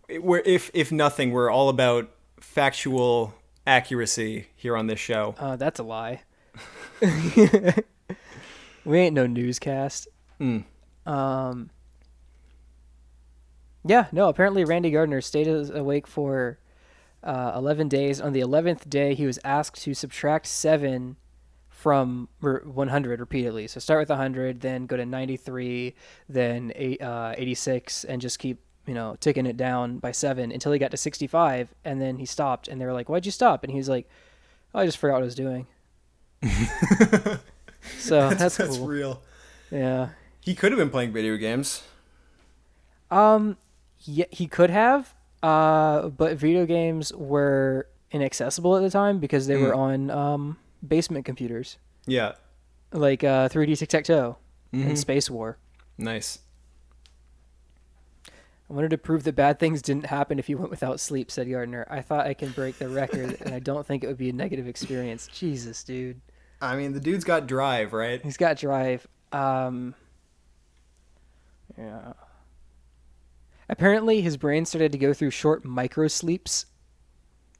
if nothing, we're all about factual accuracy here on this show. That's a lie. We ain't no newscast. Yeah, no. Apparently, Randy Gardner stayed awake for 11 days. On the 11th day, he was asked to subtract 7 from 100 repeatedly. So start with 100, then go to 93, then 86, and just keep ticking it down by 7 until he got to 65, and then he stopped. And they were like, "Why'd you stop?" And he was like, "Oh, I just forgot what I was doing." So that's cool. That's real. Yeah. He could have been playing video games. Yeah, he could have, but video games were inaccessible at the time because they were on basement computers. Yeah. like 3D tic-tac-toe and Space War. Nice. I wanted to prove that bad things didn't happen if you went without sleep, said Gardner. I thought I can break the record, and I don't think it would be a negative experience. Jesus, dude. I mean, the dude's got drive, right? He's got drive. Yeah. Apparently, his brain started to go through short micro sleeps.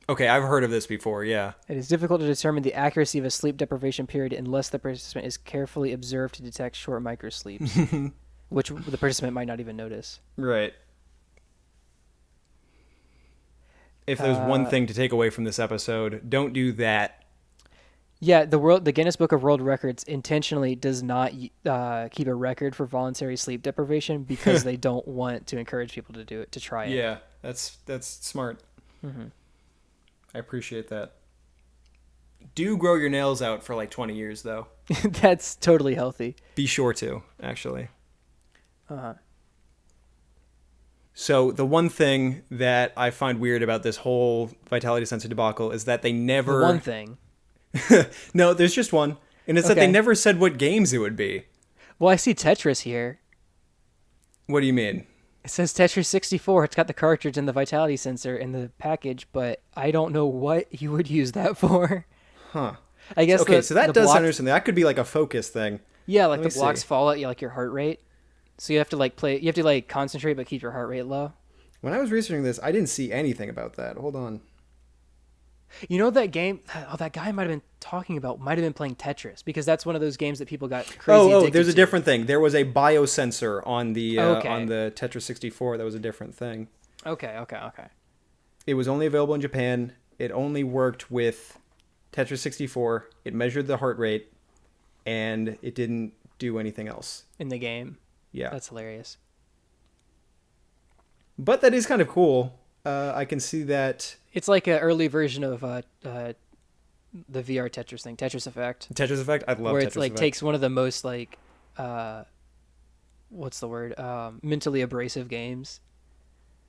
Okay, I've heard of this before, yeah. It is difficult to determine the accuracy of a sleep deprivation period unless the participant is carefully observed to detect short micro sleeps, which the participant might not even notice. Right. If there's one thing to take away from this episode, don't do that. Yeah, the Guinness Book of World Records intentionally does not keep a record for voluntary sleep deprivation because they don't want to encourage people to do it, to try it. Yeah, that's smart. Mm-hmm. I appreciate that. Do grow your nails out for like 20 years, though. That's totally healthy. Be sure to, actually. Uh-huh. So the one thing that I find weird about this whole vitality sensor debacle is that they never... The one thing. No, there's just one. And it's that they never said what games it would be. Well, I see Tetris here. What do you mean? It says Tetris 64. It's got the cartridge and the vitality sensor in the package, but I don't know what you would use that for. Huh. I guess so that does sound interesting. That could be like a focus thing. Yeah, like the blocks fall at you, like your heart rate. So you have to like concentrate but keep your heart rate low. When I was researching this, I didn't see anything about that. Hold on. You know that game? Oh, that guy might have been playing Tetris because that's one of those games that people got crazy addicted to. There's a different thing. There was a biosensor on the Tetris 64. That was a different thing. Okay. It was only available in Japan. It only worked with Tetris 64. It measured the heart rate, and it didn't do anything else in the game. Yeah, that's hilarious. But that is kind of cool. I can see that. It's like an early version of the VR Tetris thing, Tetris Effect. Tetris Effect? I love Tetris Effect. Where it's like takes one of the most like, what's the word? Mentally abrasive games.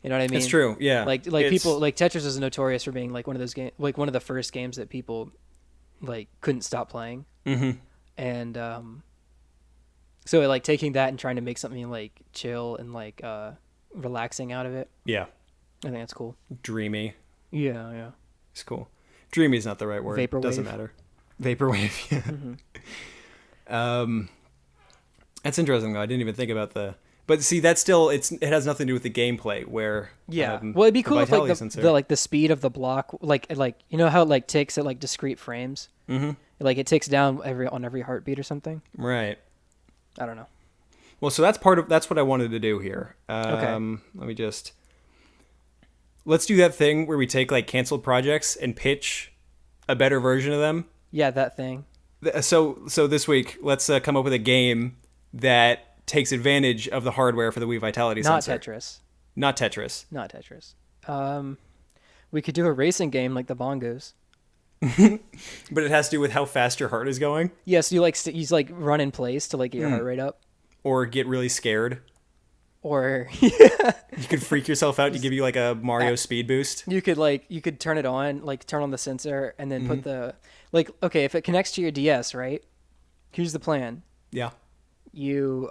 You know what I mean? It's true, yeah. Like people, like Tetris is notorious for being like one of those games, like one of the first games that people like couldn't stop playing. Mm-hmm. And so like taking that and trying to make something like chill and like relaxing out of it. Yeah. I think that's cool. Dreamy. Yeah. It's cool. Dreamy is not the right word. Vaporwave. Doesn't matter. Vaporwave. Yeah. Mm-hmm. That's interesting though. I didn't even think about the. But see, that's still it has nothing to do with the gameplay. Where well, it'd be cool if like the speed of the block, like you know how it like ticks at like discrete frames. Mm-hmm. Like it ticks down on every heartbeat or something. Right. I don't know. Well, so that's what I wanted to do here. Okay. Let's do that thing where we take like canceled projects and pitch a better version of them. Yeah, that thing. So this week, let's come up with a game that takes advantage of the hardware for the Wii Vitality Sensor. Not Tetris. We could do a racing game like the bongos. But it has to do with how fast your heart is going. Yeah, so you like run in place to like get your heart rate up, or get really scared. Or you could freak yourself out to give you like a Mario speed boost. You could turn it on, like turn on the sensor and then put the okay, if it connects to your DS, right? Here's the plan. Yeah. You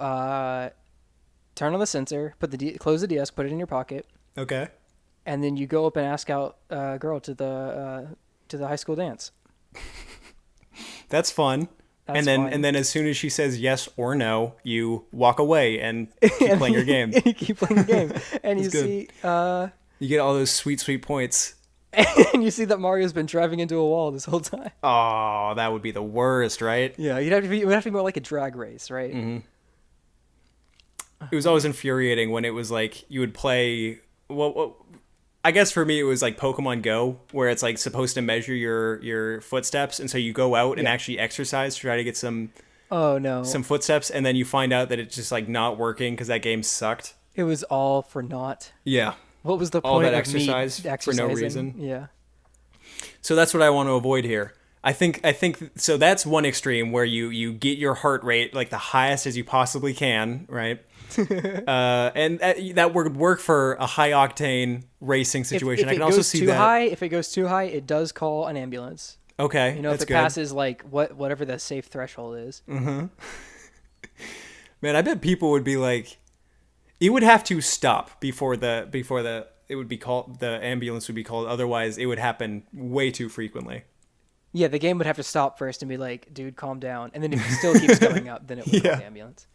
turn on the sensor, close the DS, put it in your pocket. Okay. And then you go up and ask out a girl to the high school dance. That's fun. And then as soon as she says yes or no, you walk away and keep playing your game. You keep playing the game. And you see... you get all those sweet, sweet points. And you see that Mario's been driving into a wall this whole time. Oh, that would be the worst, right? Yeah, it would have to be more like a drag race, right? Mm-hmm. It was always infuriating when it was like you would play... Well, I guess for me it was like Pokemon Go, where it's like supposed to measure your footsteps, and so you go out and actually exercise to try to get some footsteps, and then you find out that it's just like not working because that game sucked. It was all for naught. Yeah. What was the point all that of exercise for no reason? Yeah. So that's what I want to avoid here. I think so. That's one extreme where you get your heart rate like the highest as you possibly can, right? And that would work for a high octane racing situation. I can also see that if it goes too high, it does call an ambulance. Okay, You know, if that's it good. passes like whatever the safe threshold is. Man, I bet people would be like, it would have to stop before the it would be called, the ambulance would be called. Otherwise, it would happen way too frequently. Yeah, the game would have to stop first and be like, dude, calm down. And then if it still keeps going up, then it would call Yeah. the ambulance.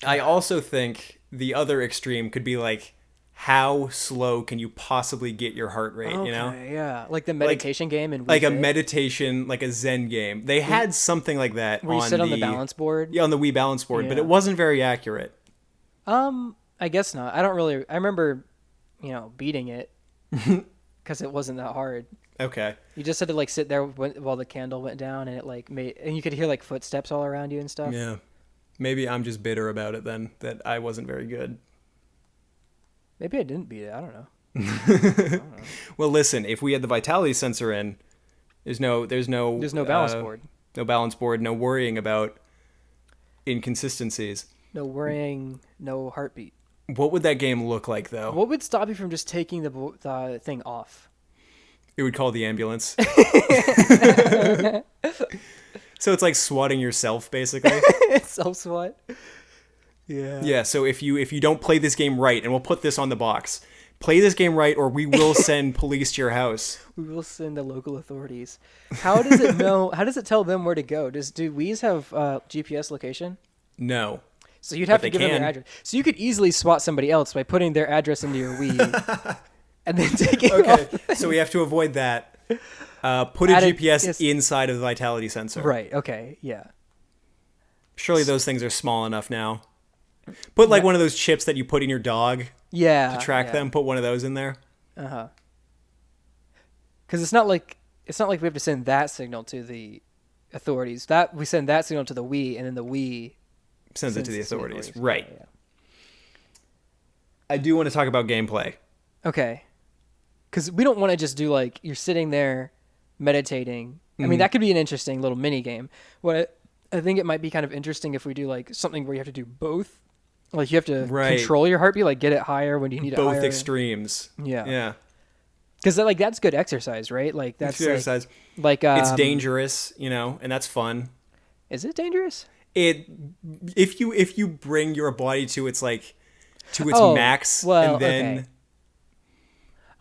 I also think the other extreme could be like, how slow can you possibly get your heart rate? Okay, You know, yeah. Like the meditation game and like a meditation, like a Zen game. They had something like that where you sit on the balance board. Yeah, on the Wii balance board, but Yeah. it wasn't very accurate. I guess not. I don't really. I remember, beating it because it wasn't that hard. Okay. You just had to like sit there while the candle went down, and it like made, and you could hear like footsteps all around you and stuff. Yeah. Maybe I'm just bitter about it then, that I wasn't very good. Maybe I didn't beat it. I don't know. Well, listen, if we had the vitality sensor in, there's no balance board. No balance board, no worrying about inconsistencies. No worrying, no heartbeat. What would that game look like, though? What would stop you from just taking the thing off? It would call the ambulance. So it's like swatting yourself, basically. It's self-SWAT. Yeah. Yeah, so if you don't play this game right, and we'll put this on the box, play this game right or we will send police to your house. We will send the local authorities. How does it know? How does it tell them where to go? Do Wii's have GPS location? No. So you'd have But to give them their address. So you could easily swat somebody else by putting their address into your Wii and then taking it off. Okay, so we have to avoid that. Put a GPS inside of the vitality sensor. Right, okay, yeah. Surely those things are small enough now. Put like one of those chips that you put in your dog to track them. Put one of those in there. Uh-huh. Because it's not like we have to send that signal to the authorities. That we send that signal to the Wii, and then the Wii sends it to the authorities. Right. Yeah. I do want to talk about gameplay. Okay. Because we don't want to just do like you're sitting there meditating. I mean, that could be an interesting little mini game. What I think it might be kind of interesting if we do like something where you have to do both. Like you have to control your heartbeat, like get it higher when you need it higher. Both extremes. Yeah. Yeah. Because like that's good exercise, right? Like that's good exercise. Like it's dangerous, and that's fun. Is it dangerous? If you bring your body to its max, and then. Okay.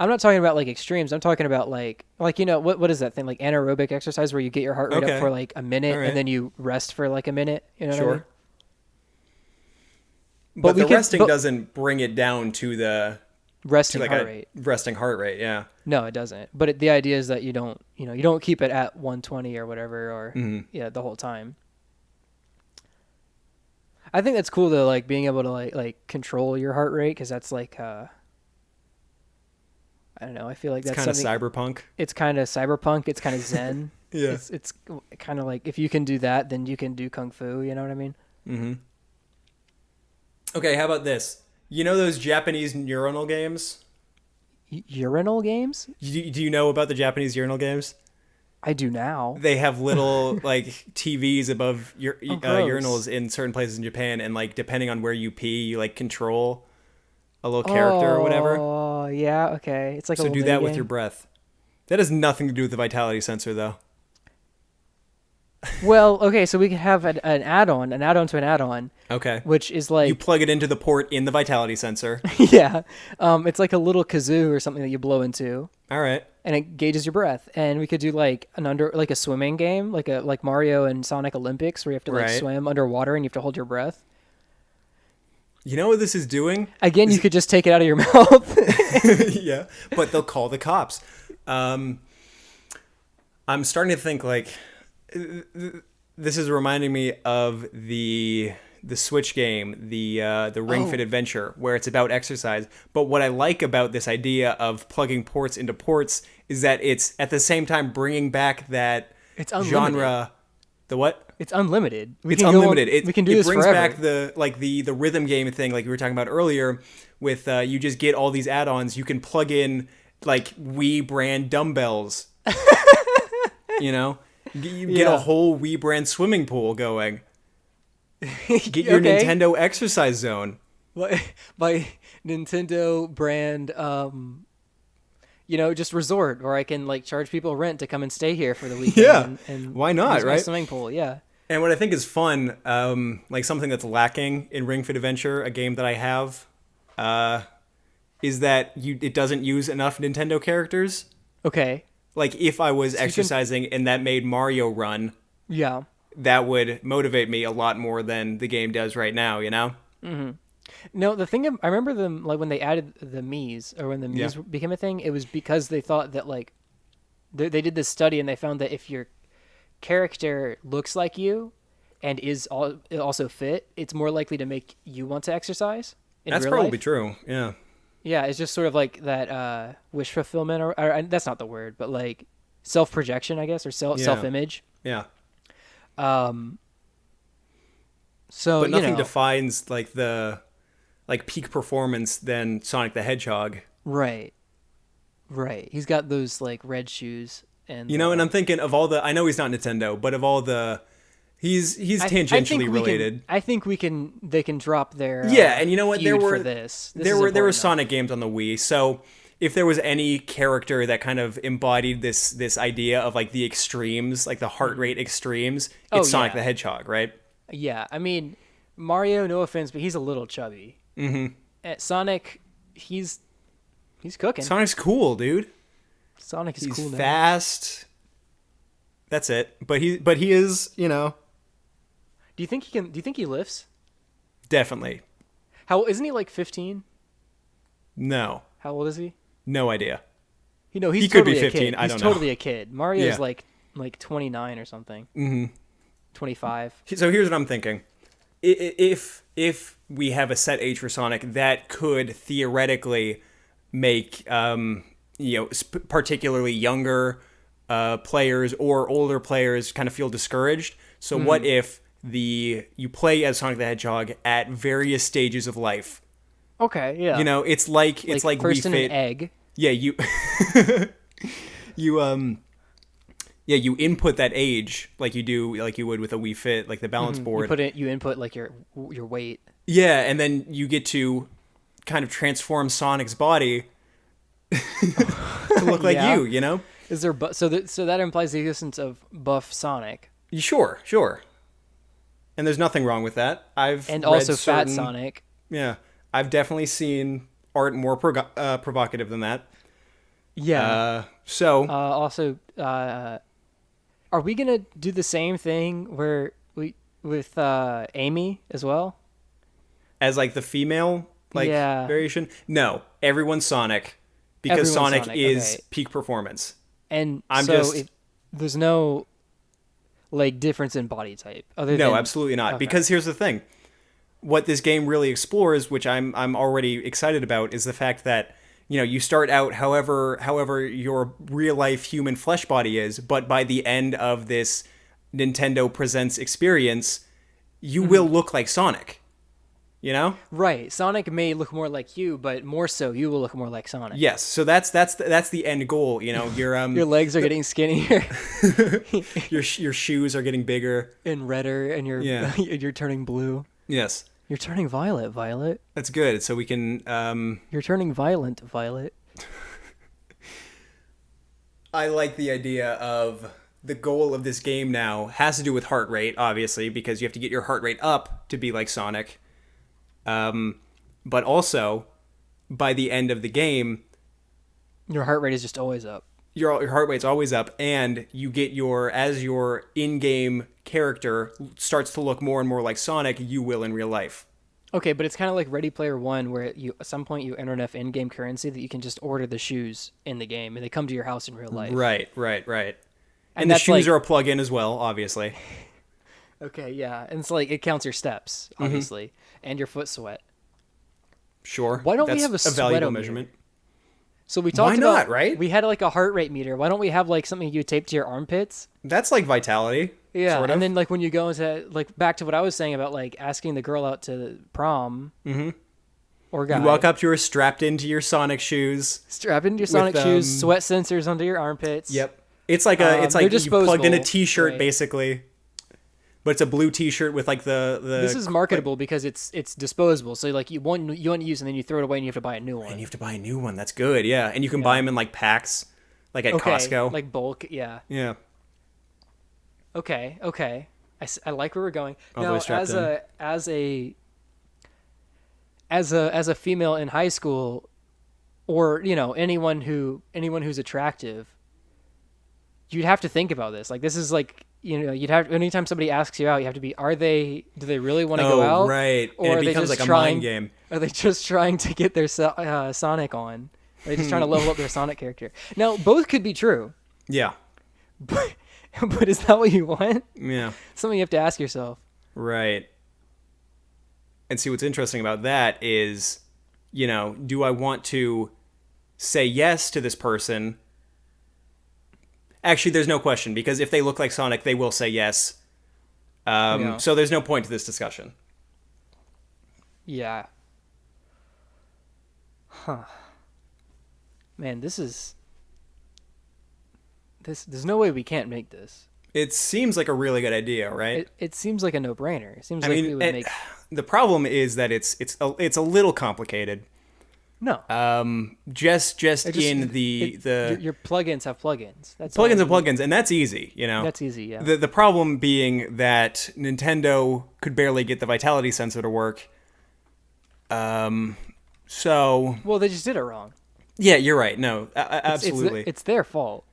I'm not talking about like extremes. I'm talking about like what is that thing, like anaerobic exercise where you get your heart rate up for like a minute and then you rest for like a minute. You know what I mean? But the resting doesn't bring it down to the resting heart rate. Resting heart rate, yeah. No, it doesn't. But the idea is that you don't keep it at 120 or whatever or the whole time. I think that's cool though, like being able to like control your heart rate, because that's like I don't know. I feel like that's kind of cyberpunk. It's kind of cyberpunk. It's kind of zen. Yeah. It's kind of like if you can do that, then you can do kung fu. You know what I mean? Mm-hmm. Okay, how about this? You know those Japanese urinal games? Urinal games? Do you know about the Japanese urinal games? I do now. They have little like TVs above your urinals in certain places in Japan, and like depending on where you pee, you like control a little character or whatever. Oh, yeah, okay. It's like so do that with your breath. That has nothing to do with the vitality sensor, though. Well, okay, so we could have an add-on to an add-on. Okay. Which is like... You plug it into the port in the vitality sensor. Yeah. It's like a little kazoo or something that you blow into. All right. And it gauges your breath. And we could do like a swimming game, like Mario and Sonic Olympics, where you have to swim underwater and you have to hold your breath. You know what this is doing? Again, you could just take it out of your mouth. Yeah, but they'll call the cops. I'm starting to think like this is reminding me of the Switch game, the Ring Fit Adventure, where it's about exercise. But what I like about this idea of plugging ports into ports is that it's at the same time bringing back that genre. The what? It's unlimited. It's unlimited. We can do this forever. It brings back the rhythm game thing like we were talking about earlier with you just get all these add-ons. You can plug in like Wii brand dumbbells. You get a whole Wii brand swimming pool going. Get your Nintendo exercise zone. By Nintendo brand just resort where I can like charge people rent to come and stay here for the weekend. Yeah. And Why not, use my right? swimming pool. Yeah. And what I think is fun, like something that's lacking in Ring Fit Adventure, a game that I have, is that it doesn't use enough Nintendo characters. Okay. Like if I was exercising and that made Mario run, Yeah. that would motivate me a lot more than the game does right now, you know? No, the thing I remember them like when they added the Mii's or when the Mii's became a thing, it was because they thought that like they did this study and they found that if your character looks like you and is also fit, it's more likely to make you want to exercise. That's real probably life. true. Yeah. Yeah, it's just sort of like that wish fulfillment, or that's not the word, but like self projection, I guess, or self image. Yeah. So, but nothing defines like the peak performance than Sonic the Hedgehog. Right. He's got those like red shoes, and and I'm thinking of all the. I know he's not Nintendo, but of all the, he's tangentially related. I think they can drop their and you know what, there were there were Sonic games on the Wii, so if there was any character that kind of embodied this idea of like the extremes, like the heart rate extremes, it's Sonic the Hedgehog, right? Yeah, I mean, Mario, no offense, but he's a little chubby. Mm-hmm. Sonic, he's cooking. Sonic's cool, dude. Sonic is cool now. He's fast. That's it. But he is, Do you think he can? Do you think he lifts? Definitely. Isn't he like 15? No. How old is he? No idea. He's he could totally be 15. A kid. I don't he's know. Totally a kid. Mario's like 29 or something. Mm-hmm. 25. So here's what I'm thinking. If we have a set age for Sonic, that could theoretically make particularly younger players or older players kind of feel discouraged. So what if you play as Sonic the Hedgehog at various stages of life? Okay, yeah. It's like first in an egg. Yeah, you you input that age like you would with a Wii Fit, like the balance board. You input like your weight. Yeah, and then you get to kind of transform Sonic's body to look like you. Is there so that implies the existence of buff Sonic? Sure. And there's nothing wrong with that. Fat Sonic. Yeah, I've definitely seen art more provocative than that. Yeah. Are we gonna do the same thing with Amy as well? As like the female variation? No, everyone's Sonic because Sonic is peak performance. And there's no like difference in body type absolutely not. Okay. Because here's the thing. What this game really explores, which I'm already excited about, is the fact that you start out however your real life human flesh body is, but by the end of this Nintendo Presents experience, you will look like Sonic. Right. Sonic may look more like you, but more so you will look more like Sonic. Yes. So that's the end goal. Your legs are getting skinnier. your shoes are getting bigger and redder, and you're turning blue. Yes. You're turning violet. That's good. So we can... You're turning violent, Violet. I like the idea of the goal of this game now has to do with heart rate, obviously, because you have to get your heart rate up to be like Sonic. But also, by the end of the game... Your heart rate is just always up. Your heart rate's always up, and you get as your in-game character starts to look more and more like Sonic, you will in real life. Okay, but it's kind of like Ready Player One, where at some point you earn enough in-game currency that you can just order the shoes in the game, and they come to your house in real life. Right. And the shoes are a plug-in as well, obviously. Okay, yeah, and it's like it counts your steps, obviously, and your foot sweat. Sure. Why don't we have a valuable measurement? So we talked about, right? We had like a heart rate meter. Why don't we have like something you tape to your armpits? That's like vitality. Yeah, sort of. And then like when you go into like back to what I was saying about like asking the girl out to prom, or guy, you walk up to her strapped into your Sonic shoes, shoes, sweat sensors under your armpits. Yep, it's like you plugged in a T-shirt, right. Basically. But it's a blue T-shirt with like the This is marketable because it's disposable. So like you want to use and then you throw it away and you have to buy a new one. And you have to buy a new one. That's good. Yeah, and you can buy them in like packs, like at Costco. Like bulk. Yeah. Yeah. Okay. I like where we're going. All the way Now, strapped as a female in high school, or anyone who's attractive, you'd have to think about this. Like this is like you'd have anytime somebody asks you out, you have to be do they really want to go out? Right. Or and it becomes like a mind game. Are they just trying to get their Sonic on? Are they just trying to level up their Sonic character? Now, both could be true. Yeah. But is that what you want? Yeah. Something you have to ask yourself. Right. And see, what's interesting about that is, do I want to say yes to this person? Actually, there's no question, because if they look like Sonic, they will say yes. So there's no point to this discussion. Yeah. Huh. Man, there's no way we can't make this. It seems like a really good idea, right? It seems like a no-brainer. It seems we would make. The problem is that it's a little complicated. No. Just in your plugins have plugins. That's plugins and plugins, and that's easy, That's easy, yeah. The problem being that Nintendo could barely get the vitality sensor to work. So. Well, they just did it wrong. Yeah, you're right. No, absolutely. It's their fault.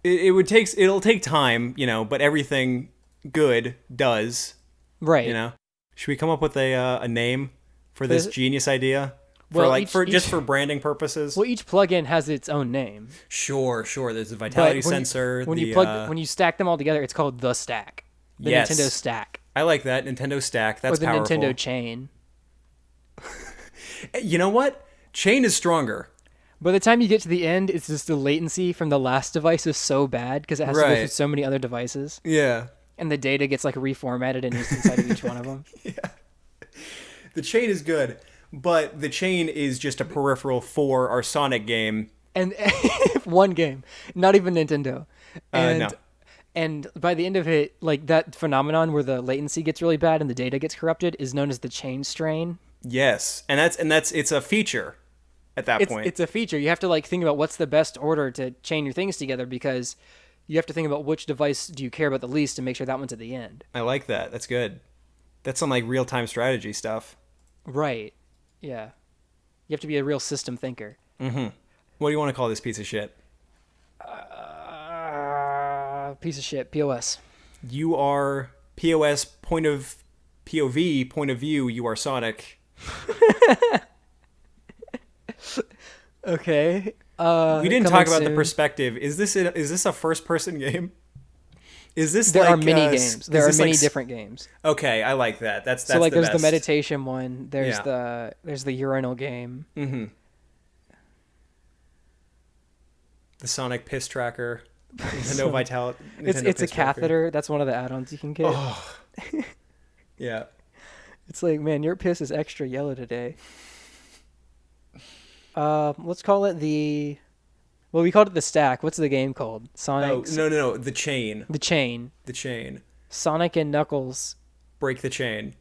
It'll take time, but everything good does. Right. Should we come up with a name for this genius idea? For branding purposes. Well, each plugin has its own name. Sure. There's a vitality sensor. When you stack them all together, it's called the stack. The Nintendo stack. I like that. Nintendo stack. That's powerful. Or the Nintendo chain. You know what? Chain is stronger. By the time you get to the end, it's just the latency from the last device is so bad because it has to go through so many other devices. Yeah. And the data gets like reformatted inside of each one of them. Yeah. The chain is good. But the chain is just a peripheral for our Sonic game. And one game, not even Nintendo. No. And by the end of it, like that phenomenon where the latency gets really bad and the data gets corrupted is known as the chain strain. Yes. And it's a feature at that point. It's a feature. You have to like think about what's the best order to chain your things together because you have to think about which device do you care about the least and make sure that one's at the end. I like that. That's good. That's some like real-time strategy stuff. Right. Yeah. You have to be a real system thinker. Mm-hmm. What do you want to call this piece of shit? Piece of shit. POS. You are POS POV point of view. You are Sonic. Okay. We didn't talk about the perspective. Is this a first person game? Is this there are many games. There are many different games. Okay, I like that. That's so like the there's best. the meditation one. There's the urinal game. Mm-hmm. The Sonic piss tracker. Nintendo Vitality. It's a catheter. That's one of the add-ons you can get. Oh. Yeah. It's like, man, your piss is extra yellow today. Let's call it Well, we called it the stack. What's the game called? Sonic. Oh, no. The chain. The chain. The chain. Sonic and Knuckles. Break the chain.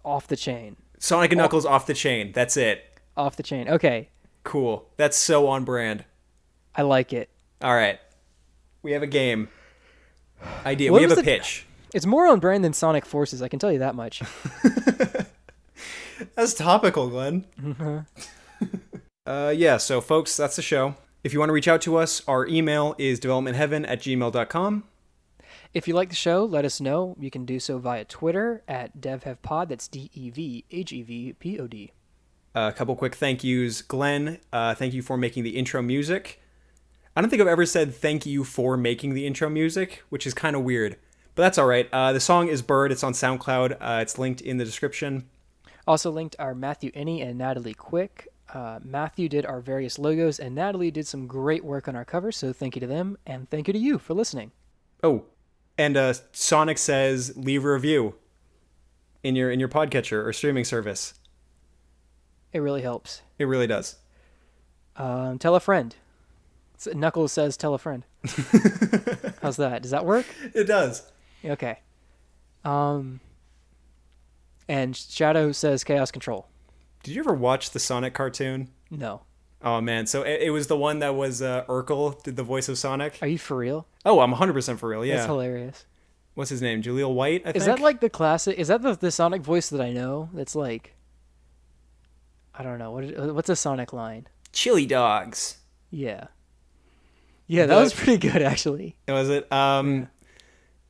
Off the chain. Sonic and Knuckles off the chain. That's it. Off the chain. Okay. Cool. That's so on brand. I like it. All right. We have a game idea. We have a pitch. It's more on brand than Sonic Forces. I can tell you that much. That's topical, Glenn. Mm-hmm. Yeah, so folks, that's the show. If you want to reach out to us, our email is developmentheaven@gmail.com. If you like the show, let us know. You can do so via Twitter at DevHevPod. That's DEVHEVPOD. A couple quick thank yous. Glenn, thank you for making the intro music. I don't think I've ever said thank you for making the intro music, which is kind of weird. But that's all right. The song is Bird. It's on SoundCloud. It's linked in the description. Also linked are Matthew Inney and Natalie Quick. Matthew did our various logos, and Natalie did some great work on our covers, so thank you to them, and thank you to you for listening. Oh, and Sonic says leave a review in your podcatcher or streaming service. It really helps. It really does. Tell a friend. Knuckles says tell a friend. How's that? Does that work? It does. Okay. And Shadow says Chaos Control. Did you ever watch the Sonic cartoon? No. Oh man, so it was the one that was Urkel did the voice of Sonic. Are you for real? Oh, I'm 100% for real. Yeah. That's hilarious. What's his name? Jaleel White, I think. Is that like the classic? Is that the Sonic voice that I know? That's like, I don't know. What's a Sonic line? Chili dogs? Yeah. Yeah, that was pretty good actually. Was it?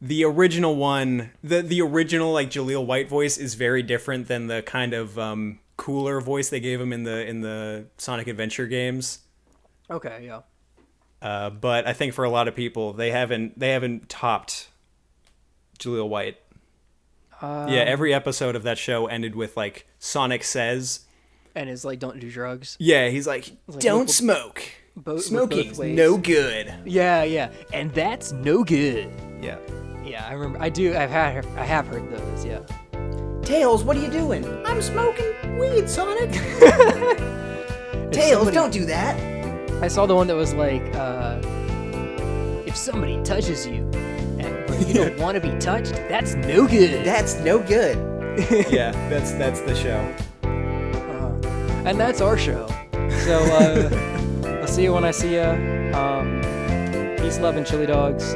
The original one, the original like Jaleel White voice is very different than the kind of cooler voice they gave him in the Sonic Adventure games. Okay, yeah. But I think for a lot of people, they haven't topped Jaleel White. Yeah, every episode of that show ended with like Sonic says, and is like, don't do drugs. Yeah, he's like don't smoke. Smoking's no good. Yeah, and that's no good. Yeah. Yeah, I remember. I have heard those. Yeah. Tails, what are you doing? I'm smoking weed, Sonic. Tails, don't do that. I saw the one that was like, if somebody touches you, but you don't want to be touched, that's no good. That's no good. Yeah, that's the show. And that's our show. So, I'll see you when I see you. Peace, love, and chili dogs.